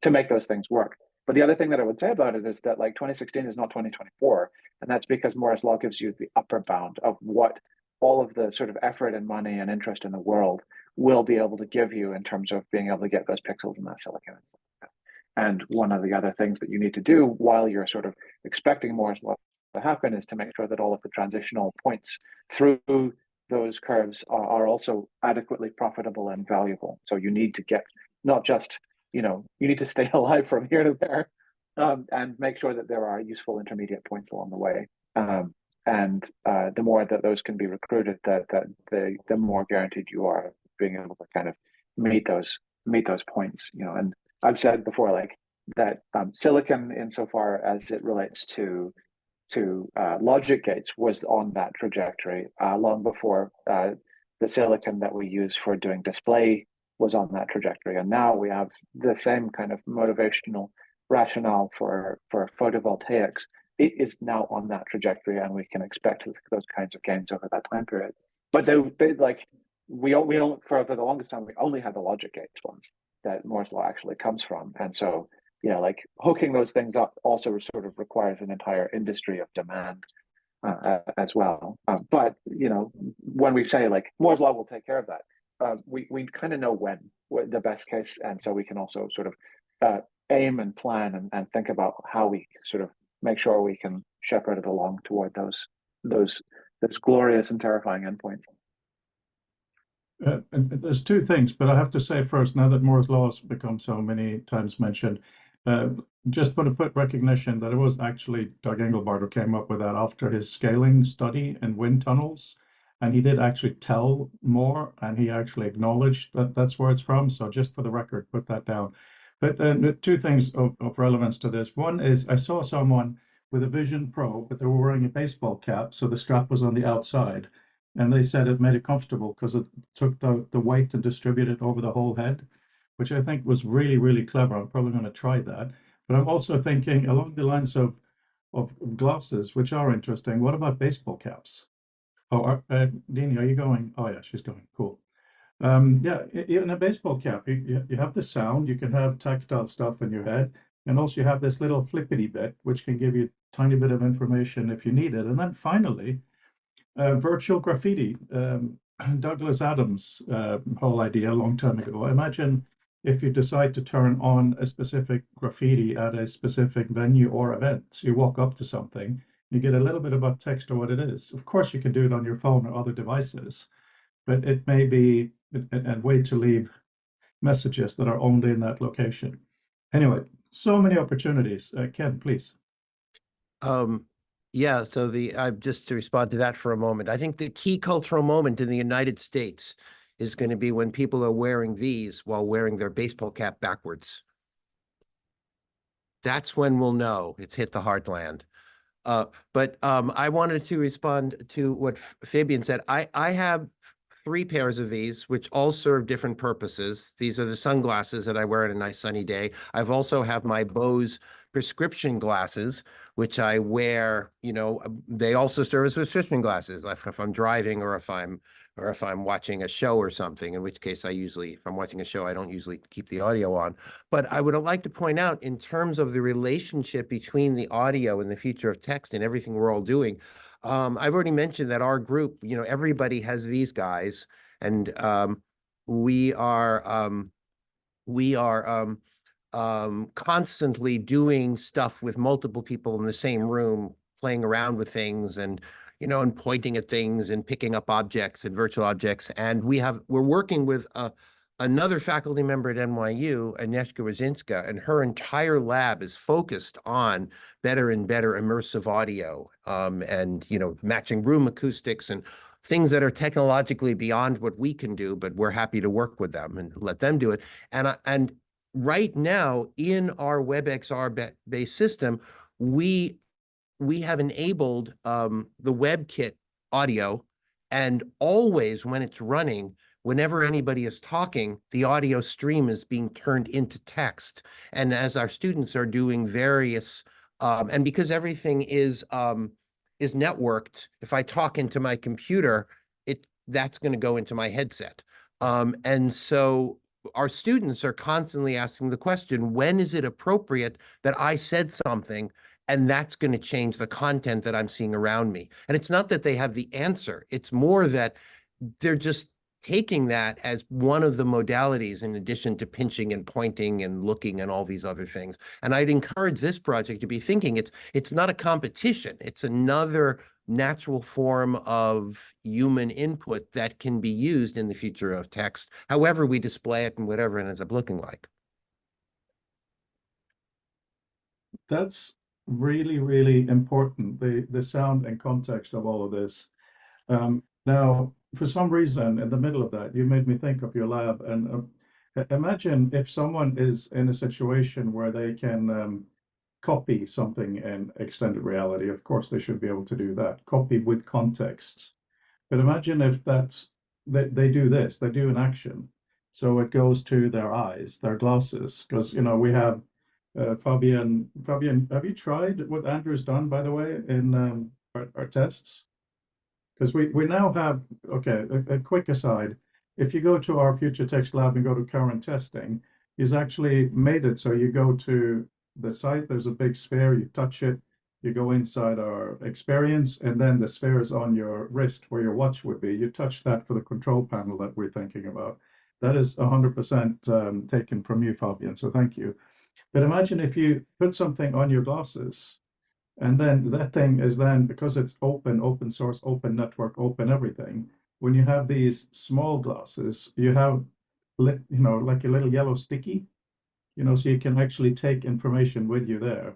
to make those things work. But the other thing that I would say about it is that 2016 is not 2024, and that's because Moore's law gives you the upper bound of what all of the sort of effort and money and interest in the world will be able to give you in terms of being able to get those pixels in that silicon. And one of the other things that you need to do while you're sort of expecting Moore's law to happen is to make sure that all of the transitional points through those curves are also adequately profitable and valuable. So you need to get not just, you need to stay alive from here to there, and make sure that there are useful intermediate points along the way. And the more that those can be recruited, the more guaranteed you are of being able to kind of meet those points. And I've said before, that silicon, insofar as it relates to logic gates, was on that trajectory long before the silicon that we use for doing display was on that trajectory. And now we have the same kind of motivational rationale for photovoltaics. It is now on that trajectory, and we can expect those kinds of gains over that time period. But we don't for the longest time we only had the logic gates ones that Moore's law actually comes from, and so hooking those things up also sort of requires an entire industry of demand as well. But when we say Moore's law will take care of that, we kind of know when the best case, and so we can also sort of aim and plan and think about how we sort of make sure we can shepherd it along toward those glorious and terrifying endpoints. And there's two things, but I have to say first, now that Moore's law has become so many times mentioned, just want to put recognition that it was actually Doug Engelbart who came up with that after his scaling study in wind tunnels. And he did actually tell Moore, and he actually acknowledged that that's where it's from. So just for the record, put that down. But two things of relevance to this. One is I saw someone with a Vision Pro, but they were wearing a baseball cap, so the strap was on the outside. And they said it made it comfortable because it took the weight and distributed it over the whole head, which I think was really, really clever. I'm probably going to try that. But I'm also thinking along the lines of glasses, which are interesting. What about baseball caps? Oh, Dini, are you going? Oh, yeah, she's going. Cool. Yeah, in a baseball cap, you have the sound, you can have tactile stuff in your head, and also you have this little flippity bit, which can give you a tiny bit of information if you need it. And then finally, virtual graffiti. Douglas Adams' whole idea a long time ago. Imagine if you decide to turn on a specific graffiti at a specific venue or event. So you walk up to something, you get a little bit about text or what it is. Of course, you can do it on your phone or other devices, but it may be a way to leave messages that are only in that location. Anyway, so many opportunities. Ken, please. Yeah, so just to respond to that for a moment, I think the key cultural moment in the United States is going to be when people are wearing these while wearing their baseball cap backwards. That's when we'll know it's hit the heartland. But I wanted to respond to what Fabian said. I have 3 pairs of these, which all serve different purposes. These are the sunglasses that I wear on a nice sunny day. I've also have my Bose prescription glasses, which I wear, they also serve as prescription glasses if I'm driving or if I'm watching a show or something, in which case if I'm watching a show, I don't usually keep the audio on. But I would like to point out, in terms of the relationship between the audio and the future of text and everything we're all doing, I've already mentioned that our group, everybody has these guys, and we are constantly doing stuff with multiple people in the same room, playing around with things and pointing at things and picking up objects and virtual objects. And we're working with another faculty member at NYU, Agnieszka Rydzyńska, and her entire lab is focused on better and better immersive audio, and matching room acoustics and things that are technologically beyond what we can do, but we're happy to work with them and let them do it. And right now, in our WebXR-based system, we have enabled the WebKit audio, and always when it's running, whenever anybody is talking, the audio stream is being turned into text. And as our students are doing various, and because everything is networked, if I talk into my computer, that's going to go into my headset. And so our students are constantly asking the question, when is it appropriate that I said something, and that's going to change the content that I'm seeing around me? And it's not that they have the answer. It's more that they're just taking that as one of the modalities in addition to pinching and pointing and looking and all these other things. And I'd encourage this project to be thinking it's not a competition. It's another natural form of human input that can be used in the future of text, however we display it and whatever it ends up looking like. That's really, really important, the sound and context of all of this. Now, for some reason, in the middle of that, you made me think of your lab. And imagine if someone is in a situation where they can copy something in extended reality. Of course, they should be able to do that, copy with context. But imagine if they do this, they do an action. So it goes to their eyes, their glasses, because, we have Fabian, have you tried what Andrew's done, by the way, in our tests? Because we now have, okay, a quick aside, if you go to our Future Text Lab and go to current testing, he's actually made it so you go to the site, there's a big sphere, you touch it, you go inside our experience, and then the sphere is on your wrist where your watch would be. You touch that for the control panel that we're thinking about. That is 100% taken from you, Fabian, so thank you. But imagine if you put something on your glasses, and then that thing is then, because it's open source, open network, open everything. When you have these small glasses, you have, like a little yellow sticky, so you can actually take information with you there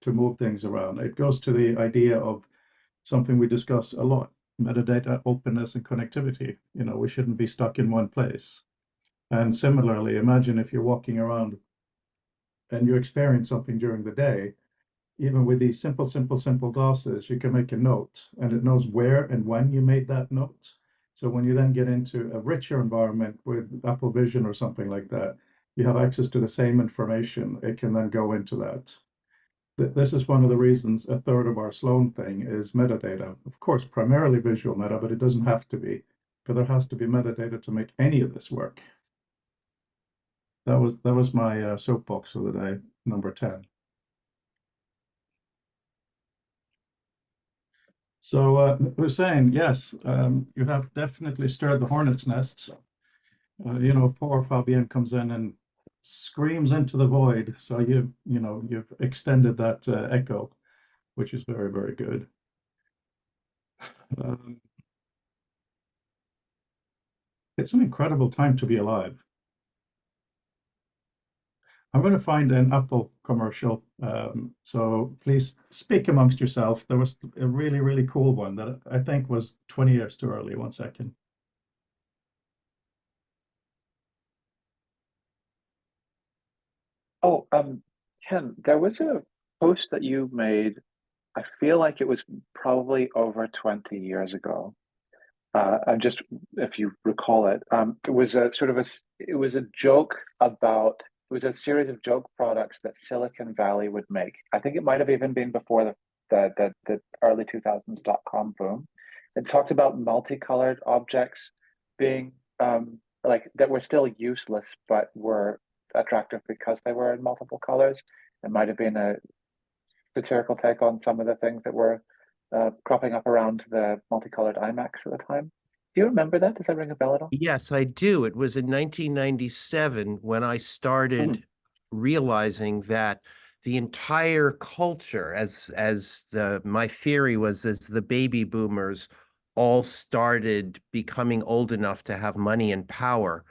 to move things around. It goes to the idea of something we discuss a lot, metadata, openness, and connectivity. We shouldn't be stuck in one place. And similarly, imagine if you're walking around and you experience something during the day, even with these simple glasses, you can make a note and it knows where and when you made that note. So when you then get into a richer environment with Apple Vision or something like that, you have access to the same information. It can then go into that. This is one of the reasons a third of our Sloan thing is metadata. Of course, primarily visual meta, but it doesn't have to be. But there has to be metadata to make any of this work. That was my soapbox for the day, number 10. So Hussein, yes, you have definitely stirred the hornet's nests. You know, poor Fabienne comes in and screams into the void. So you've extended that echo, which is very, very good. It's an incredible time to be alive. I'm going to find an Apple commercial. So please speak amongst yourself. There was a really, really cool one that I think was 20 years too early. 1 second. Oh, Ken, there was a post that you made. I feel like it was probably over 20 years ago. And just if you recall it, it was a sort of it was a joke about, it was a series of joke products that Silicon Valley would make. I think it might have even been before the early 2000s .com boom. It talked about multicolored objects being like that were still useless, but were attractive because they were in multiple colors. It might have been a satirical take on some of the things that were cropping up around the multicolored iMacs at the time. Do you remember that? Does that ring a bell at all? Yes, I do. It was in 1997 when I started realizing that the entire culture, my theory was, as the baby boomers all started becoming old enough to have money and power.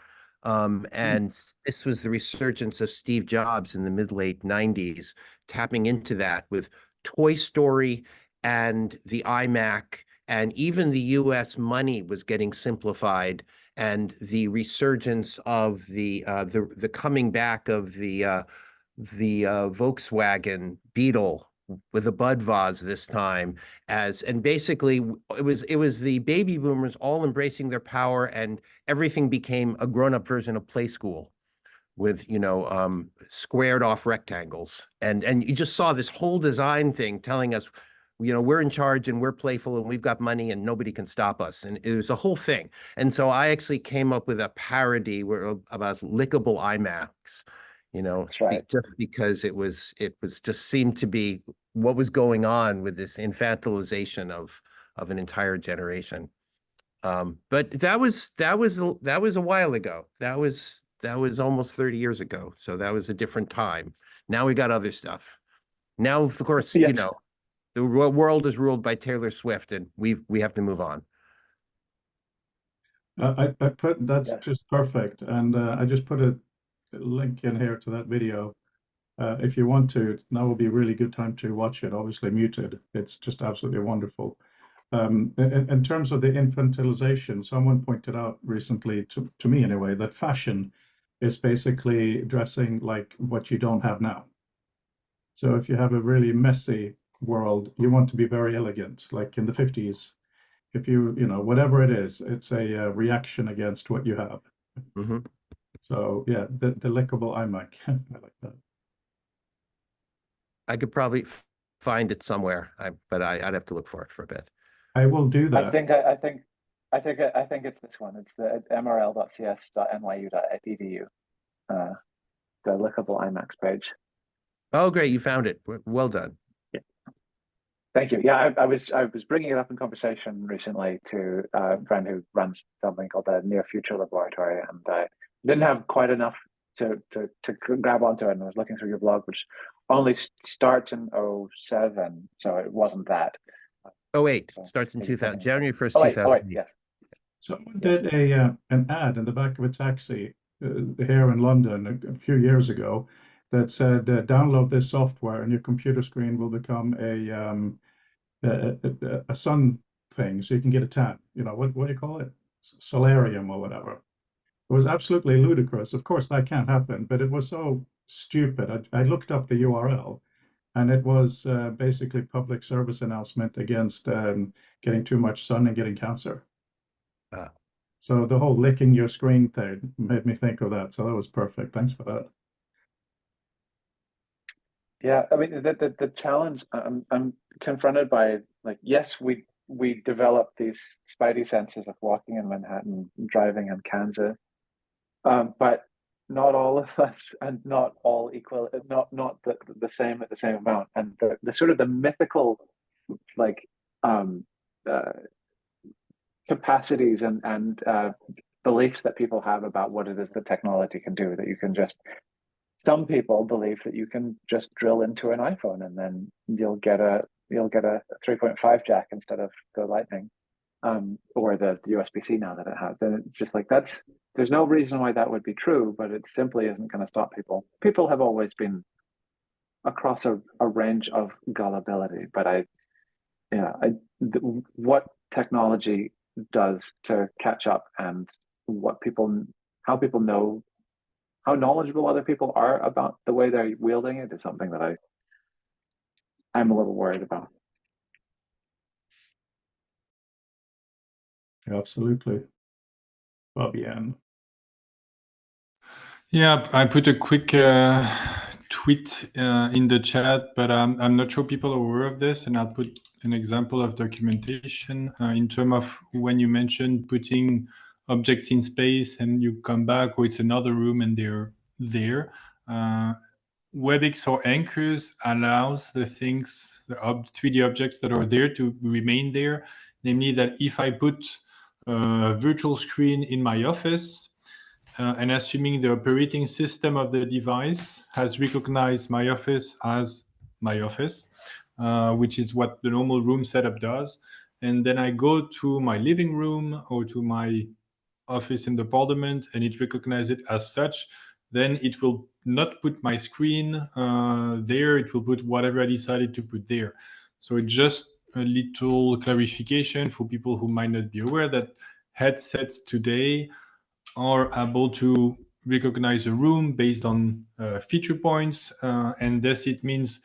And this was the resurgence of Steve Jobs in the mid-late 90s, tapping into that with Toy Story and the iMac, and even the US money was getting simplified, and the resurgence of the coming back of the Volkswagen Beetle with a Bud Vase this time, and basically it was the baby boomers all embracing their power, and everything became a grown-up version of Play School with squared off rectangles, and you just saw this whole design thing telling us, we're in charge and we're playful and we've got money and nobody can stop us. And it was a whole thing. And so I actually came up with a parody about lickable iMacs, That's right. just because it just seemed to be what was going on with this infantilization of an entire generation. But that was a while ago. That was almost 30 years ago. So that was a different time. Now we got other stuff. Now, of course, Yes. The world is ruled by Taylor Swift, and we have to move on. I put that's Yes. just perfect, and I just put a link in here to that video. If you want to, now will be a really good time to watch it. Obviously muted. It's just absolutely wonderful. In terms of the infantilization, someone pointed out recently, to me anyway, that fashion is basically dressing like what you don't have now. So if you have a really messy world, you want to be very elegant, like in the 50s. If whatever it is, it's a reaction against what you have. Mm-hmm. So yeah, the lickable iMac. I like that. I could probably find it somewhere, but I'd have to look for it for a bit. I will do that. I think it's this one. It's the mrl.cs.nyu.edu. The lickable iMacs page. Oh, great! You found it. Well done. Yeah. Thank you. Yeah, I was bringing it up in conversation recently to a friend who runs something called the Near Future Laboratory, and I didn't have quite enough to grab onto it, and I was looking through your blog, which only starts in 2007, so it wasn't that. 2008 So starts in maybe 2000, something- January 1st, Oh, wait, 2008. yes. Someone Yes. did an ad in the back of a taxi here in London a few years ago that said, download this software and your computer screen will become a sun thing, so you can get a tan. What do you call it? Solarium or whatever. It was absolutely ludicrous. Of course, that can't happen, but it was so stupid. I looked up the URL, and it was basically public service announcement against getting too much sun and getting cancer. Ah. So the whole licking your screen thing made me think of that. So that was perfect. Thanks for that. Yeah, I mean the challenge I'm confronted by, like, yes, we developed these spidey senses of walking in Manhattan, driving in Kansas, but not all of us, and not all equal, not the same at the same amount. And the sort of the mythical, like, capacities and beliefs that people have about what it is that technology can do, that you can just, some people believe that you can just drill into an iPhone and then you'll get a 3.5 jack instead of the Lightning, or the USB-C now that it has. And it's just like, there's no reason why that would be true, but it simply isn't going to stop people. People have always been across a range of gullibility, but what technology does to catch up, and how people know, how knowledgeable other people are about the way they're wielding it, is something that I'm a little worried about. Absolutely. Fabian. Yeah, I put a quick tweet in the chat, but I'm not sure people are aware of this, and I'll put an example of documentation in terms of when you mentioned putting objects in space and you come back, or it's another room and they're there. WebEx or Anchors allows the things, the 3D objects that are there to remain there. Namely that if I put a virtual screen in my office, and assuming the operating system of the device has recognized my office as my office, which is what the normal room setup does. And then I go to my living room or to my office in the parliament and it recognizes it as such, then it will not put my screen there, it will put whatever I decided to put there. So it's just a little clarification for people who might not be aware that headsets today are able to recognize a room based on feature points, and thus it means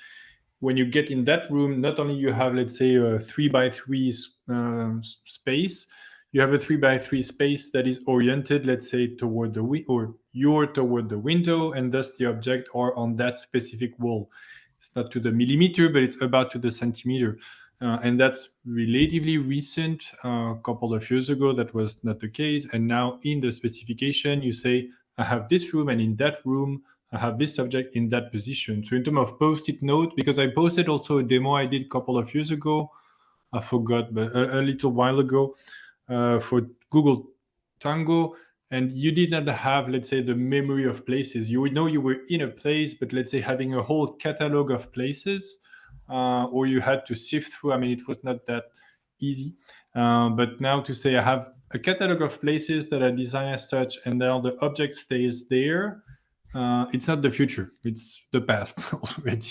when you get in that room, not only you have, let's say, a 3x3 space, you have a 3x3 space that is oriented, let's say, toward the or you're toward the window, and thus the object are on that specific wall. It's not to the millimeter, but it's about to the centimeter. And that's relatively recent. A couple of years ago, that was not the case. And now in the specification, you say, I have this room, and in that room, I have this subject in that position. So in terms of post-it note, because I posted also a demo I did a couple of years ago, I forgot, but a little while ago, for Google Tango, and you did not have, let's say, the memory of places. You would know you were in a place, but let's say having a whole catalog of places, or you had to sift through. I mean, it was not that easy. But now to say I have a catalog of places that are designed as such, and now the object stays there, it's not the future, it's the past already.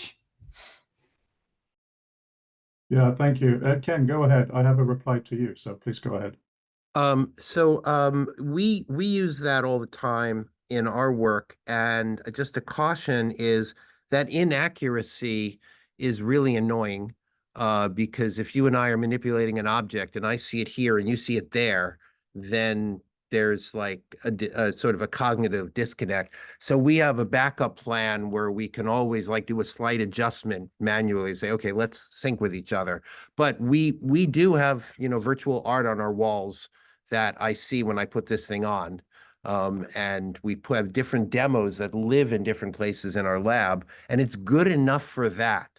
Yeah, thank you. Ken, go ahead. I have a reply to you, so please go ahead. We use that all the time in our work, and just a caution is that inaccuracy is really annoying, because if you and I are manipulating an object and I see it here and you see it there, then there's like a sort of a cognitive disconnect. So we have a backup plan where we can always like do a slight adjustment manually, say, okay, let's sync with each other. But we do have, virtual art on our walls that I see when I put this thing on. And we have different demos that live in different places in our lab, and it's good enough for that.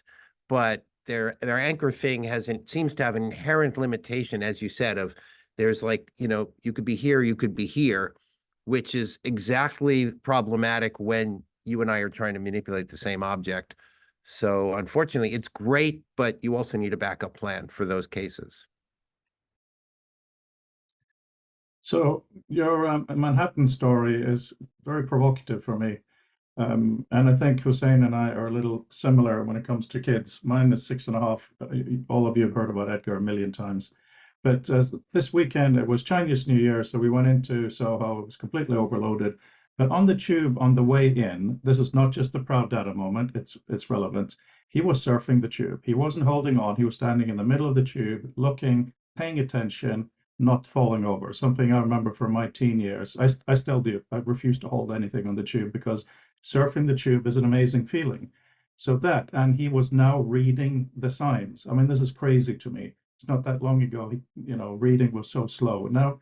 But their anchor thing seems to have an inherent limitation, as you said, of there's like, you could be here, you could be here, which is exactly problematic when you and I are trying to manipulate the same object. So unfortunately, it's great, but you also need a backup plan for those cases. So your Manhattan story is very provocative for me. And I think Hussein and I are a little similar when it comes to kids. Mine is 6.5. All of you have heard about Edgar a million times. But this weekend, it was Chinese New Year, so we went into Soho. It was completely overloaded. But on the tube on the way in, this is not just a proud data moment, it's relevant. he was surfing the tube. He wasn't holding on. He was standing in the middle of the tube, looking, paying attention, not falling over. Something I remember from my teen years. I still do. I refuse to hold anything on the tube because surfing the tube is an amazing feeling. So that, and he was now reading the signs. I mean, this is crazy to me. It's not that long ago, reading was so slow. Now,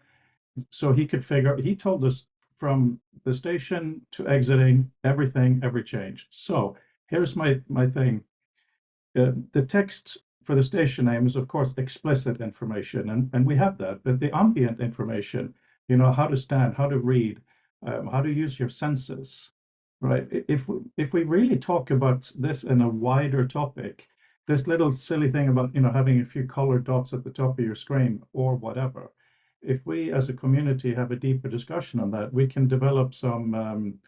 so he could he told us from the station to exiting, everything, every change. So here's my thing. The text for the station name is, of course, explicit information, and we have that. But the ambient information, how to stand, how to read, how to use your senses, right? If we really talk about this in a wider topic, this little silly thing about having a few colored dots at the top of your screen or whatever, if we as a community have a deeper discussion on that, we can develop some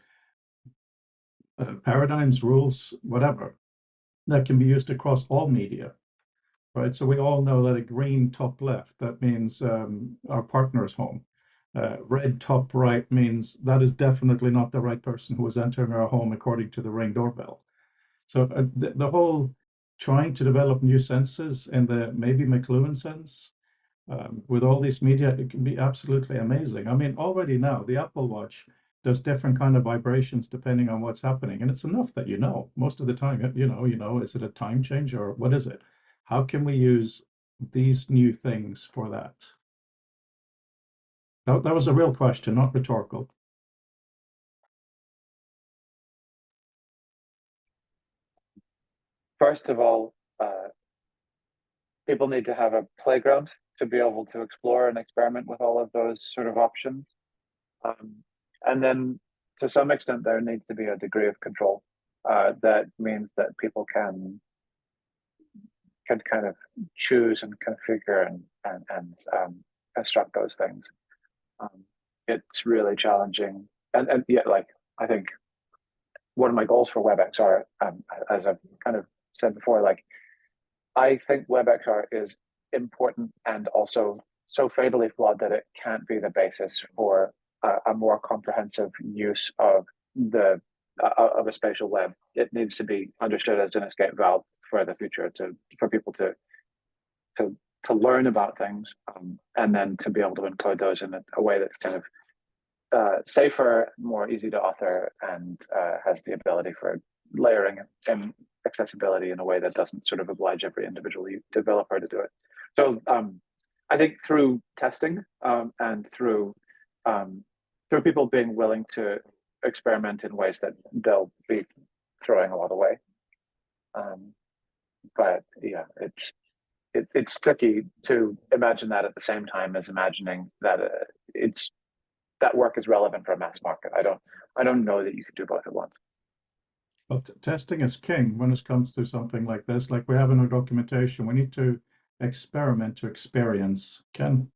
paradigms, rules, whatever, that can be used across all media, right? So we all know that a green top left, that means our partner is home. Red top right means that is definitely not the right person who is entering our home according to the Ring doorbell. So the whole trying to develop new senses in the maybe McLuhan sense, with all these media, it can be absolutely amazing. I mean, already now the Apple Watch does different kind of vibrations depending on what's happening, and it's enough that most of the time, is it a time change or what is it? How can we use these new things for that? That was a real question, not rhetorical. First of all, people need to have a playground to be able to explore and experiment with all of those sort of options. And then to some extent, there needs to be a degree of control. That means that people can kind of choose and configure and construct those things. It's really challenging. And yeah, like, I think one of my goals for WebXR, as I've kind of said before, like, I think WebXR is important and also so fatally flawed that it can't be the basis for a more comprehensive use of a spatial web. It needs to be understood as an escape valve for the future, for people to learn about things, and then to be able to encode those in a way that's kind of safer, more easy to author, and has the ability for layering and accessibility in a way that doesn't sort of oblige every individual developer to do it. So I think through testing and through people being willing to experiment in ways that they'll be throwing a lot away. But yeah, it's tricky to imagine that at the same time as imagining that that work is relevant for a mass market. I don't know that you could do both at once. But testing is king when it comes to something like this. Like we have in our documentation, we need to experiment to experience. Ken?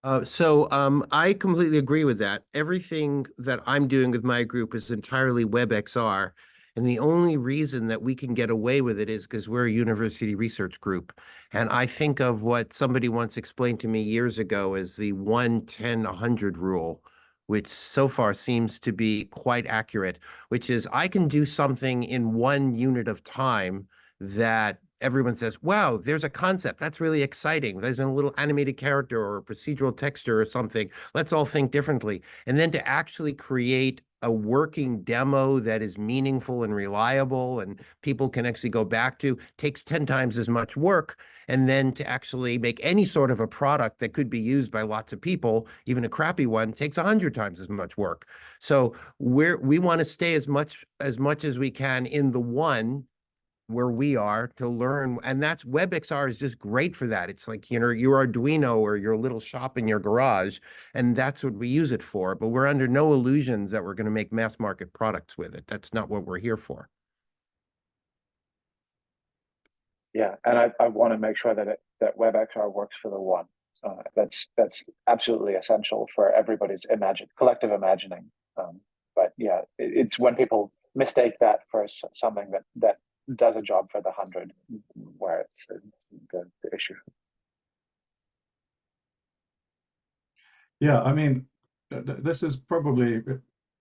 I completely agree with that. Everything that I'm doing with my group is entirely WebXR. And the only reason that we can get away with it is because we're a university research group. And I think of what somebody once explained to me years ago as the 1-10-100 rule, which so far seems to be quite accurate, which is I can do something in 1 unit of time that everyone says, wow, there's a concept. That's really exciting. There's a little animated character or a procedural texture or something. Let's all think differently. And then to actually create a working demo that is meaningful and reliable and people can actually go back to takes 10 times as much work. And then to actually make any sort of a product that could be used by lots of people, even a crappy one, takes 100 times as much work. So we want to stay as much as we can in the one where we are to learn, and that's WebXR is just great for that. It's like, your Arduino or your little shop in your garage, and that's what we use it for. But we're under no illusions that we're going to make mass market products with it. That's not what we're here for. Yeah, and I want to make sure that WebXR works for the one. That's absolutely essential for everybody's collective imagining. But yeah, it's when people mistake that for something that does a job for the 100, where it's the issue. Yeah, I mean, this is probably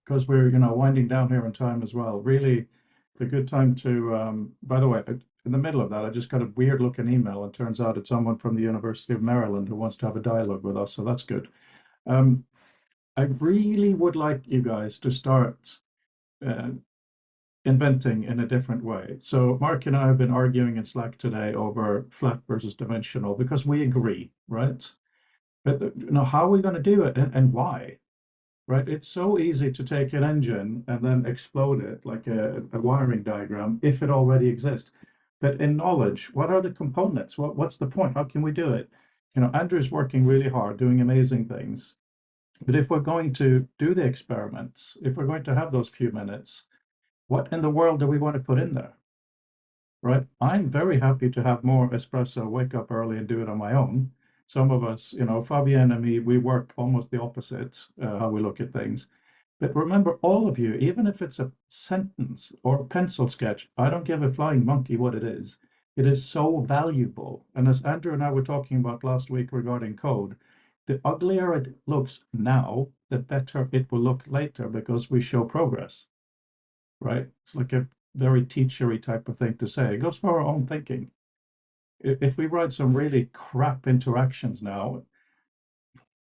because we're winding down here in time as well. Really, a good time to, by the way, in the middle of that, I just got a weird looking email, and turns out it's someone from the University of Maryland who wants to have a dialogue with us, so that's good. I really would like you guys to start inventing in a different way. So Mark and I have been arguing in Slack today over flat versus dimensional because we agree, right? But how are we going to do it, and why? Right? It's so easy to take an engine and then explode it like a wiring diagram if it already exists. But in knowledge, what are the components? What's the point? How can we do it? Andrew's working really hard, doing amazing things. But if we're going to do the experiments, if we're going to have those few minutes, what in the world do we want to put in there? Right? I'm very happy to have more espresso, wake up early and do it on my own. Some of us, Fabienne and me, we work almost the opposite, how we look at things. But remember, all of you, even if it's a sentence or a pencil sketch, I don't give a flying monkey what it is. It is so valuable. And as Andrew and I were talking about last week regarding code, the uglier it looks now, the better it will look later because we show progress, right? It's like a very teachery type of thing to say. It goes for our own thinking. If we write some really crap interactions now,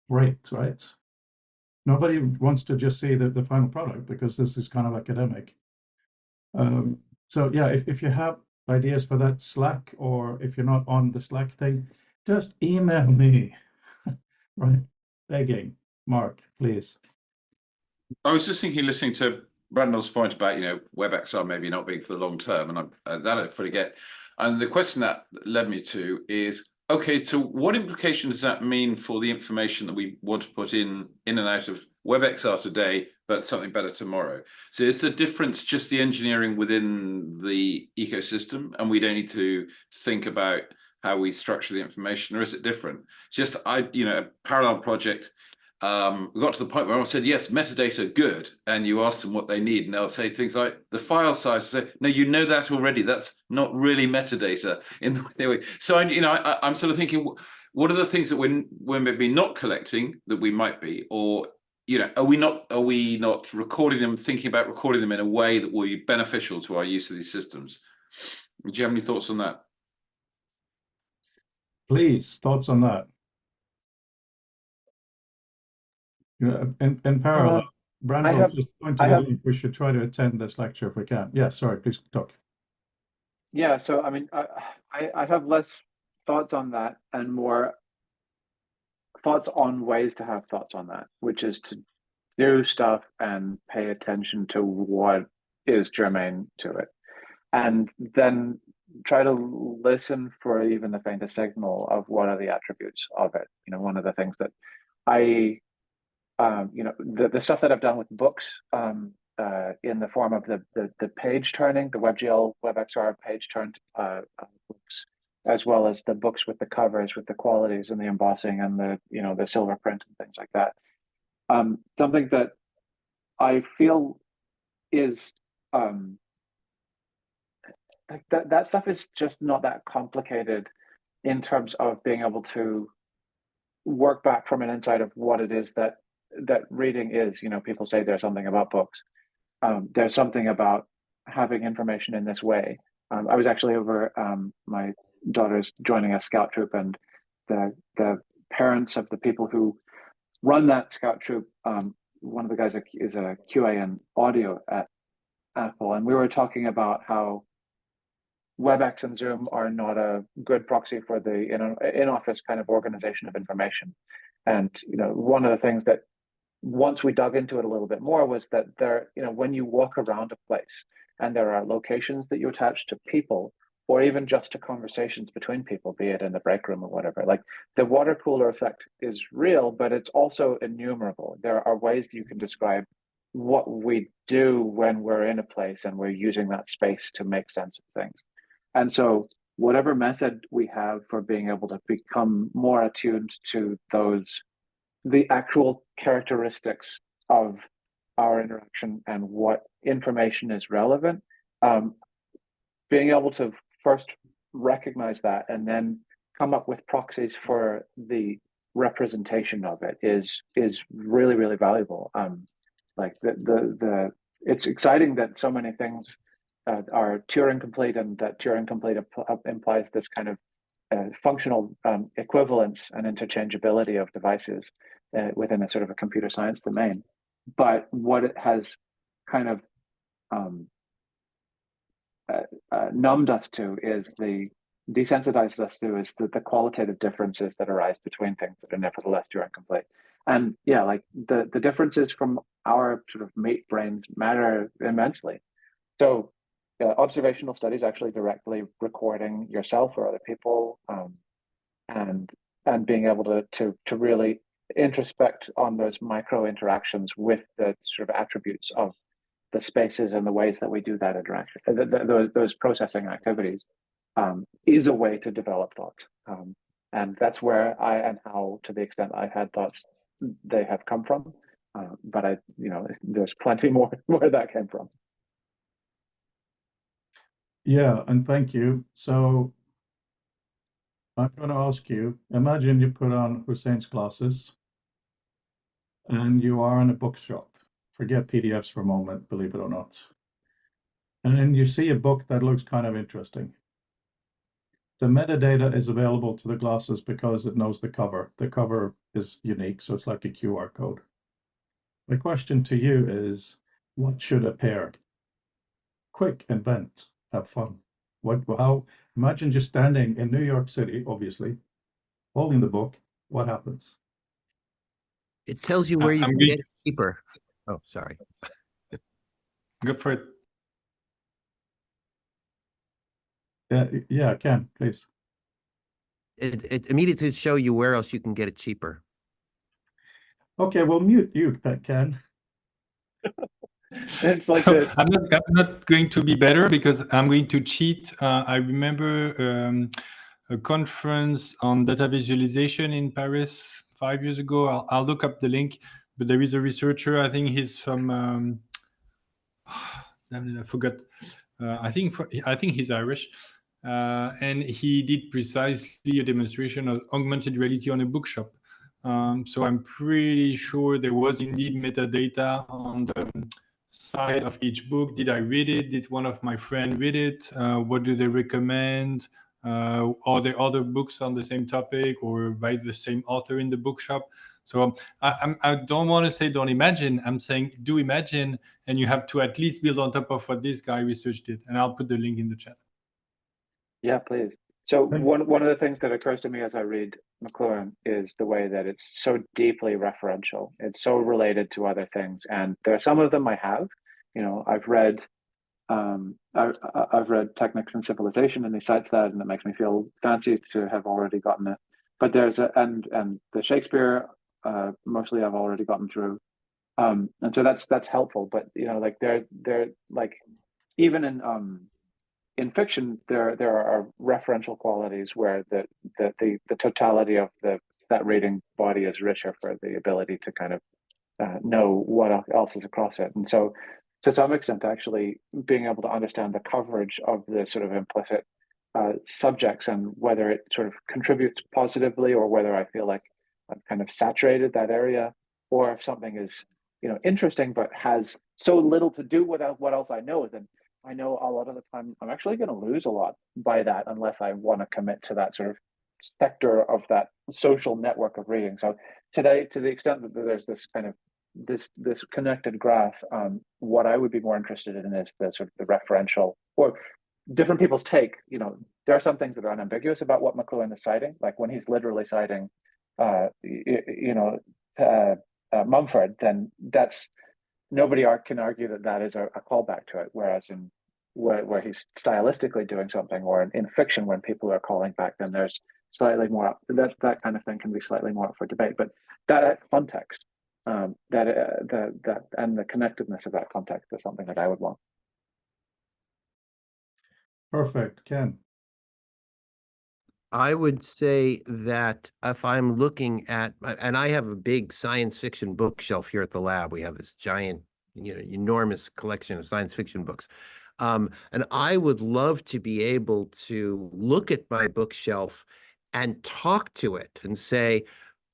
great, right? Nobody wants to just see the final product because this is kind of academic. So yeah, if you have ideas for that Slack, or if you're not on the Slack thing, just email me, right? Begging, Mark, please. I was just thinking, listening to Randall's point about, WebXR maybe not being for the long term, and that I fully get. And the question that led me to is, okay, so what implication does that mean for the information that we want to put in and out of WebXR today, but something better tomorrow? So is the difference just the engineering within the ecosystem, and we don't need to think about how we structure the information, or is it different? It's just, a parallel project. We got to the point where I said, yes, metadata, good. And you ask them what they need, and they'll say things like the file size. Say, no, you know that already. That's not really metadata in the way. So, I'm sort of thinking, what are the things that we're maybe not collecting that we might be, or, are we not recording them, thinking about recording them in a way that will be beneficial to our use of these systems? Do you have any thoughts on that? Please, thoughts on that. In parallel, Brandon just pointed out we should try to attend this lecture if we can. Yeah, sorry, please talk. Yeah, so I mean, I have less thoughts on that and more thoughts on ways to have thoughts on that, which is to do stuff and pay attention to what is germane to it, and then try to listen for even the faintest signal of what are the attributes of it. One of the things that the stuff that I've done with books in the form of the page turning, the WebGL, WebXR page turned books, as well as the books with the covers, with the qualities and the embossing and the silver print and things like that. Something that I feel is like that stuff is just not that complicated in terms of being able to work back from an insight of what it is that reading is. People say there's something about books. There's something about having information in this way. I was actually over, my daughter's joining a scout troop, and the parents of the people who run that scout troop, one of the guys is a QA in audio at Apple, and we were talking about how WebEx and Zoom are not a good proxy for the in-office kind of organization of information. And one of the things that, once we dug into it a little bit more, was that when you walk around a place and there are locations that you attach to people, or even just to conversations between people, be it in the break room or whatever, like the water cooler effect is real, but it's also innumerable. There are ways that you can describe what we do when we're in a place and we're using that space to make sense of things. And so whatever method we have for being able to become more attuned to the actual characteristics of our interaction and what information is relevant, being able to first recognize that and then come up with proxies for the representation of it is really, really valuable. Like it's exciting that so many things are Turing complete, and that Turing complete implies this kind of functional equivalence and interchangeability of devices within a sort of a computer science domain. But what it has kind of numbed us to is desensitized us to is the qualitative differences that arise between things that are nevertheless Turing complete. And yeah, like the differences from our sort of mate brains matter immensely. So observational studies, actually directly recording yourself or other people, and being able to really introspect on those micro interactions with the sort of attributes of the spaces and the ways that we do that interaction, those processing activities, is a way to develop thoughts. And that's where and how, to the extent I've had thoughts, they have come from. But there's plenty more where that came from. Yeah, and thank you. So I'm going to ask you, imagine you put on Hussein's glasses and you are in a bookshop. Forget PDFs for a moment, believe it or not. And you see a book that looks kind of interesting. The metadata is available to the glasses because it knows the cover. The cover is unique, so it's like a QR code. My question to you is, what should appear? Quick, invent, have fun. Imagine just standing in New York City, obviously, holding the book. What happens? It tells you where you I'm can going- get it cheaper. Oh, sorry. Go for it. Yeah, Ken, please. It immediately show you where else you can get it cheaper. Okay, well, mute you, Ken. It's like So I'm not going to be better because I'm going to cheat. I remember a conference on data visualization in Paris 5 years ago. I'll look up the link, but there is a researcher. I think he's from. I forgot. I think he's Irish, and he did precisely a demonstration of augmented reality on a bookshop. So I'm pretty sure there was indeed metadata on the side of each book. Did I read it? Did one of my friends read it? What do they recommend? Are there other books on the same topic or by the same author in the bookshop? So I don't want to say don't imagine. I'm saying do imagine, and you have to at least build on top of what this guy researched it. And I'll put the link in the chat. Yeah, please. So Thank- one of the things that occurs to me as I read McLuhan is the way that it's so deeply referential. It's so related to other things, and there are some of them I have. I've read Technics and Civilization, and he cites that, and it makes me feel fancy to have already gotten it. But there's and the Shakespeare mostly I've already gotten through, and so that's helpful. But like they're like even in fiction, there are referential qualities where the totality of that reading body is richer for the ability to kind of know what else is across it. And so, to some extent, actually being able to understand the coverage of the sort of implicit subjects and whether it sort of contributes positively or whether I feel like I've kind of saturated that area, or if something is interesting but has so little to do with what else I know, then I know a lot of the time I'm actually going to lose a lot by that unless I want to commit to that sort of sector of that social network of reading. So today, to the extent that there's this kind of this connected graph, what I would be more interested in is the sort of the referential or different people's take. There are some things that are unambiguous about what McLuhan is citing, like when he's literally citing, Mumford, then that's nobody can argue that is a callback to it. Whereas in where he's stylistically doing something, or in fiction when people are calling back, then there's slightly more that kind of thing can be slightly more up for debate. But that context, that and the connectedness of that context is something that I would want. Perfect, Ken. I would say that if I'm looking at, and I have a big science fiction bookshelf here at the lab. We have this giant, enormous collection of science fiction books. And I would love to be able to look at my bookshelf and talk to it and say,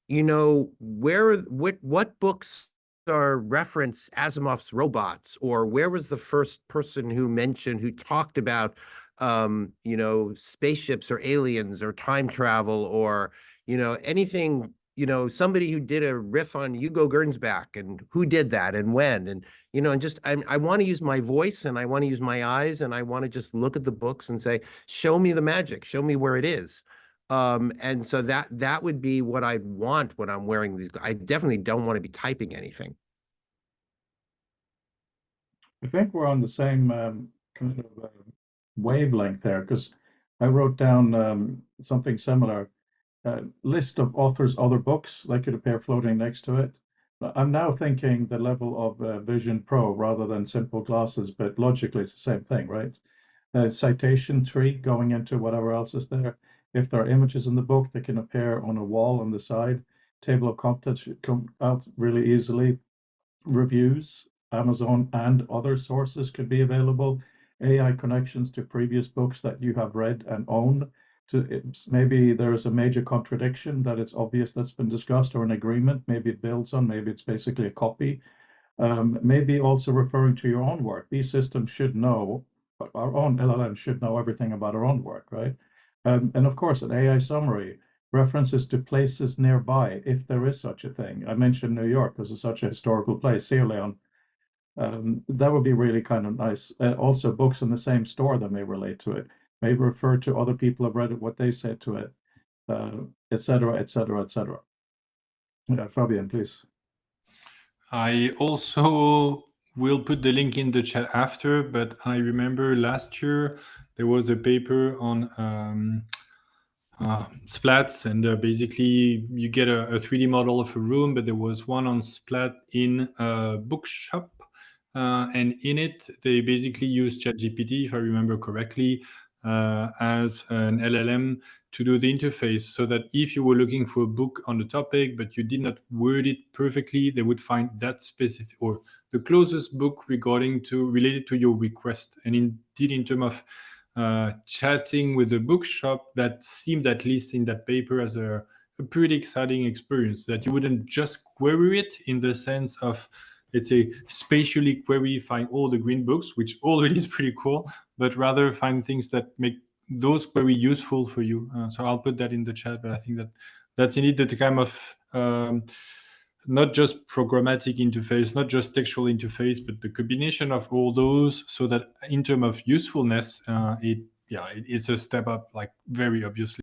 what books are reference Asimov's robots, or where was the first person who talked about, you know, spaceships or aliens or time travel or, you know, anything, you know, somebody who did a riff on Hugo Gernsback and who did that and when, and, you know, and just, I want to use my voice and I want to use my eyes and I want to just look at the books and say, show me the magic, show me where it is. And so that would be what I'd want when I'm wearing these. I definitely don't want to be typing anything. I think we're on the same kind of wavelength there, because I wrote down something similar. List of authors' other books that could appear floating next to it. I'm now thinking the level of Vision Pro rather than simple glasses, but logically it's the same thing, right? Citation tree going into whatever else is there. If there are images in the book, they can appear on a wall on the side. Table of contents should come out really easily. Reviews, Amazon and other sources could be available. AI connections to previous books that you have read and own. Maybe there is a major contradiction that it's obvious that's been discussed, or an agreement. Maybe it builds on, maybe it's basically a copy. Maybe also referring to your own work. These systems should know, our own LLM should know everything about our own work, right? And of course, an AI summary, references to places nearby, if there is such a thing. I mentioned New York because it's such a historical place, Sierra Leone. That would be really kind of nice. Also, books in the same store that may relate to it, may refer to other people have read it, what they said to it, etc., etc., etc. Fabian, please. I also will put the link in the chat after, but I remember last year there was a paper on splats, and basically you get a 3D model of a room, but there was one on splat in a bookshop, and in it they basically used ChatGPT, if I remember correctly, as an LLM to do the interface, so that if you were looking for a book on the topic but you did not word it perfectly, they would find that specific or the closest book related to your request. And indeed, in terms of chatting with the bookshop, that seemed, at least in that paper, as a pretty exciting experience, that you wouldn't just query it in the sense of, let's say, spatially query, find all the green books, which already is pretty cool, but rather find things that make those query useful for you. So I'll put that in the chat, but I think that's indeed the kind of not just programmatic interface, not just textual interface, but the combination of all those, so that in terms of usefulness, it is a step up, like, very obviously.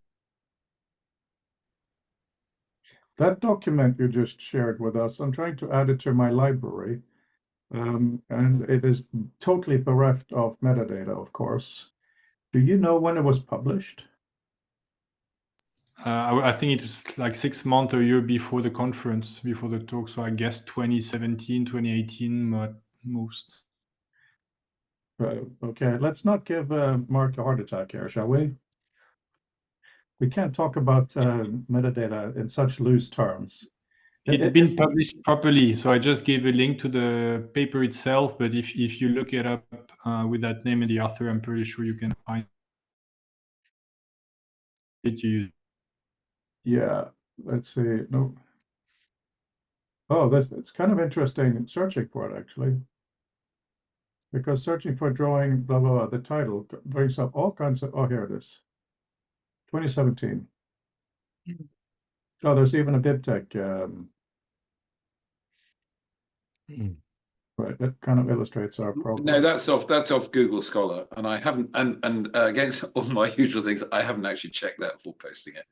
That document you just shared with us, I'm trying to add it to my library, and it is totally bereft of metadata, of course. Do you know when it was published? I think it was like 6 months or a year before the conference, before the talk. So I guess 2017, 2018, most. Okay, let's not give Mark a heart attack here, shall we? We can't talk about metadata in such loose terms. It's been published properly, so I just gave a link to the paper itself, but if you look it up with that name and the author, I'm pretty sure you can find it. Yeah, let's see. No. Oh, it's kind of interesting searching for it, actually. Because searching for drawing, blah, blah, blah, the title brings up all kinds of, oh, here it is. 2017. Oh, there's even a BibTeX. Right, that kind of illustrates our problem. No, that's off Google Scholar, and I haven't, and against all my usual things, I haven't actually checked that before posting it.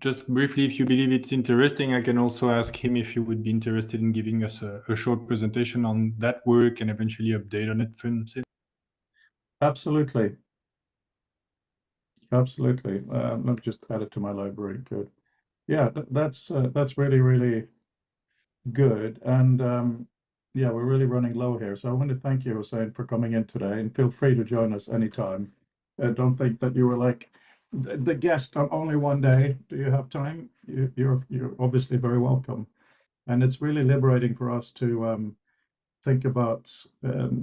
Just briefly, if you believe it's interesting, I can also ask him if he would be interested in giving us a short presentation on that work and eventually update on it from it. Absolutely. Absolutely. Let me just add it to my library. Good. Yeah, that's really, really good. And yeah, we're really running low here. So I want to thank you, Hussein, for coming in today, and feel free to join us anytime. Don't think that you were like the guest on only one day. Do you have time? You're obviously very welcome. And it's really liberating for us to think about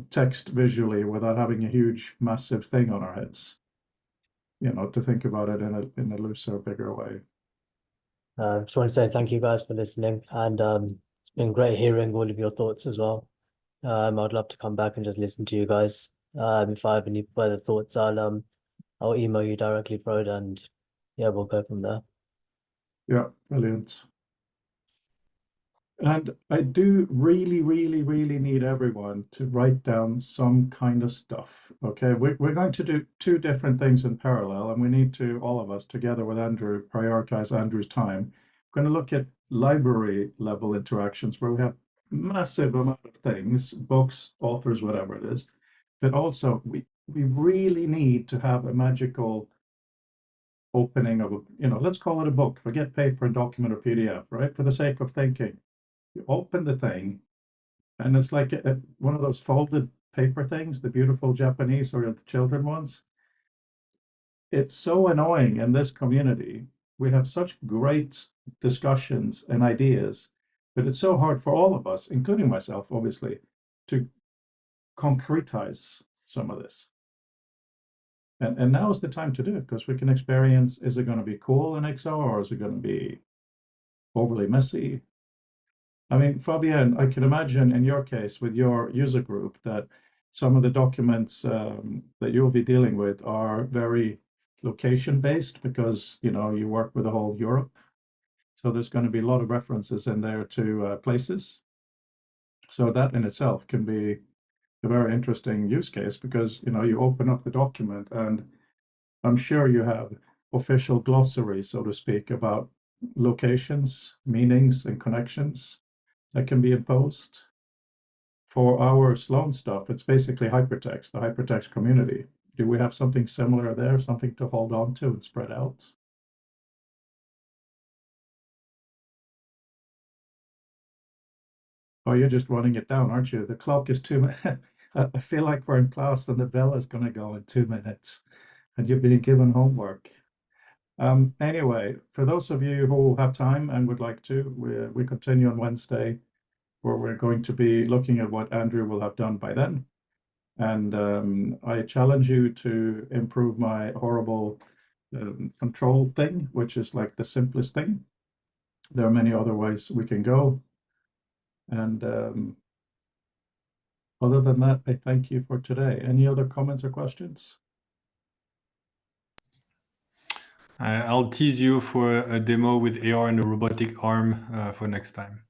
text visually without having a huge, massive thing on our heads. You know, to think about it in a looser, bigger way. Just want to say thank you guys for listening, and it's It's been great hearing all of your thoughts as well. I'd love to come back and just listen to you guys. If I have any further thoughts, I'll email you directly, Frode, and yeah, we'll go from there. Yeah, brilliant. And I do really, really, really need everyone to write down some kind of stuff. Okay, we're going to do two different things in parallel, and we need to, all of us, together with Andrew, prioritize Andrew's time. We're going to look at library level interactions where we have massive amount of things, books, authors, whatever it is. But also we really need to have a magical opening of a, let's call it a book, forget paper and document or PDF, right? For the sake of thinking. You open the thing, and it's like one of those folded paper things, the beautiful Japanese or the children ones. It's so annoying in this community. We have such great discussions and ideas, but it's so hard for all of us, including myself, obviously, to concretize some of this. And now is the time to do it, because we can experience, is it going to be cool in XR, or is it going to be overly messy? I mean, Fabienne, I can imagine in your case with your user group that some of the documents that you'll be dealing with are very location based, because you work with the whole Europe. So there's going to be a lot of references in there to places. So that in itself can be a very interesting use case, because you open up the document and I'm sure you have official glossary, so to speak, about locations, meanings, and connections that can be imposed. For our Sloan stuff, it's basically hypertext, the hypertext community. Do we have something similar there, something to hold on to and spread out? Oh, you're just running it down, aren't you? The clock is 2 minutes. I feel like we're in class and the bell is going to go in 2 minutes and you've been given homework. Anyway, for those of you who have time and would like to, we continue on Wednesday, where we're going to be looking at what Andrew will have done by then. And I challenge you to improve my horrible control thing, which is like the simplest thing. There are many other ways we can go. And other than that, I thank you for today. Any other comments or questions? I'll tease you for a demo with AR and a robotic arm for next time.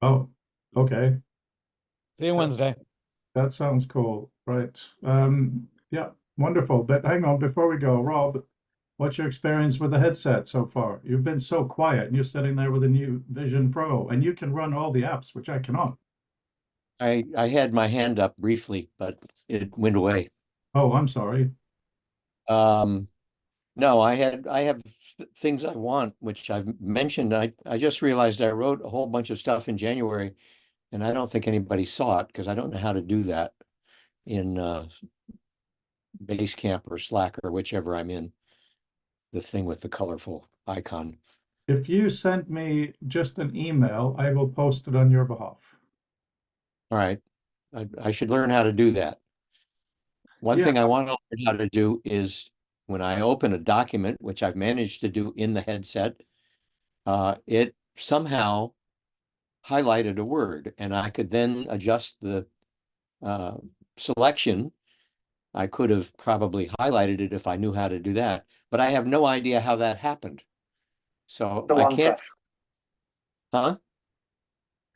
Oh, okay. See you Wednesday. That sounds cool. Right. Yeah, wonderful. But hang on, before we go, Rob, what's your experience with the headset so far? You've been so quiet and you're sitting there with a new Vision Pro and you can run all the apps, which I cannot. I had my hand up briefly, but it went away. Oh, I'm sorry. No, I have things I want, which I've mentioned. I just realized I wrote a whole bunch of stuff in January, and I don't think anybody saw it because I don't know how to do that in Basecamp or Slack or whichever I'm in, the thing with the colorful icon. If you send me just an email, I will post it on your behalf. All right. I should learn how to do that. One thing I want to learn how to do is when I open a document, which I've managed to do in the headset, it somehow highlighted a word, and I could then adjust the selection. I could have probably highlighted it if I knew how to do that, but I have no idea how that happened. So I can't. Press. Huh?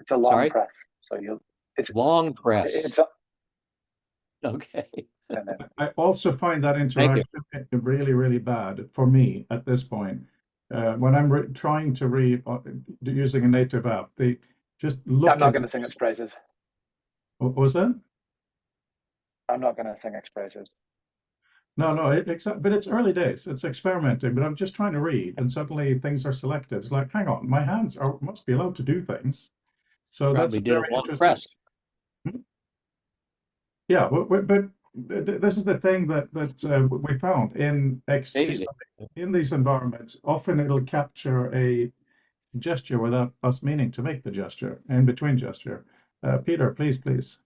It's a long press. So it's long press. It's okay. I also find that interaction really, really bad for me at this point. When I'm trying to read using a native app, they just look. I'm not going to sing its praises. What was that? I'm not going to sing its praises. No, but it's early days. It's experimenting, but I'm just trying to read, and suddenly things are selected. It's like, hang on, my hands must be allowed to do things. So Probably that's did very a long interesting. press. Yeah, but this is the thing that we found in these environments. Often it'll capture a gesture without us meaning to make the gesture, in between gesture. Peter, please.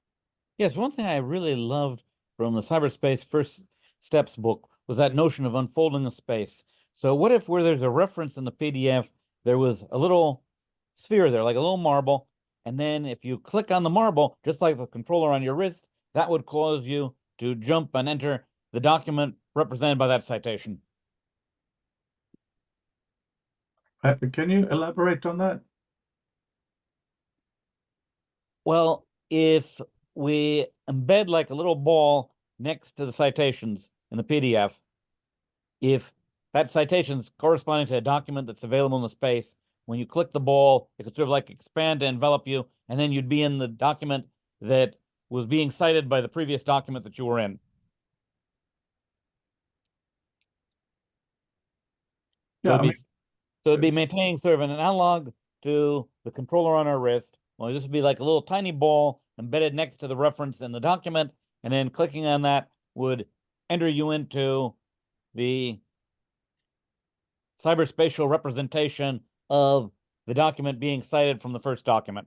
Yes, one thing I really loved from the Cyberspace First Steps book was that notion of unfolding a space. So what if where there's a reference in the PDF, there was a little sphere there, like a little marble. And then if you click on the marble, just like the controller on your wrist, that would cause you to jump and enter the document represented by that citation. Can you elaborate on that? Well, if we embed like a little ball next to the citations in the PDF, if that citation is corresponding to a document that's available in the space, when you click the ball, it could sort of like expand to envelop you, and then you'd be in the document that was being cited by the previous document that you were in. So Yeah, it'd be, so it'd be maintaining sort of an analog to the controller on our wrist. Well, this would be like a little tiny ball embedded next to the reference in the document, and then clicking on that would enter you into the cyberspatial representation of the document being cited from the first document.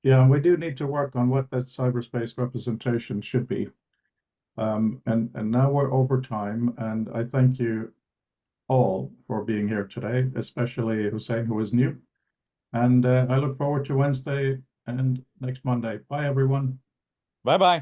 Yeah, we do need to work on what that cyberspace representation should be. And now we're over time, and I thank you all for being here today, especially Hussein, who is new. And I look forward to Wednesday and next Monday. Bye, everyone. Bye-bye.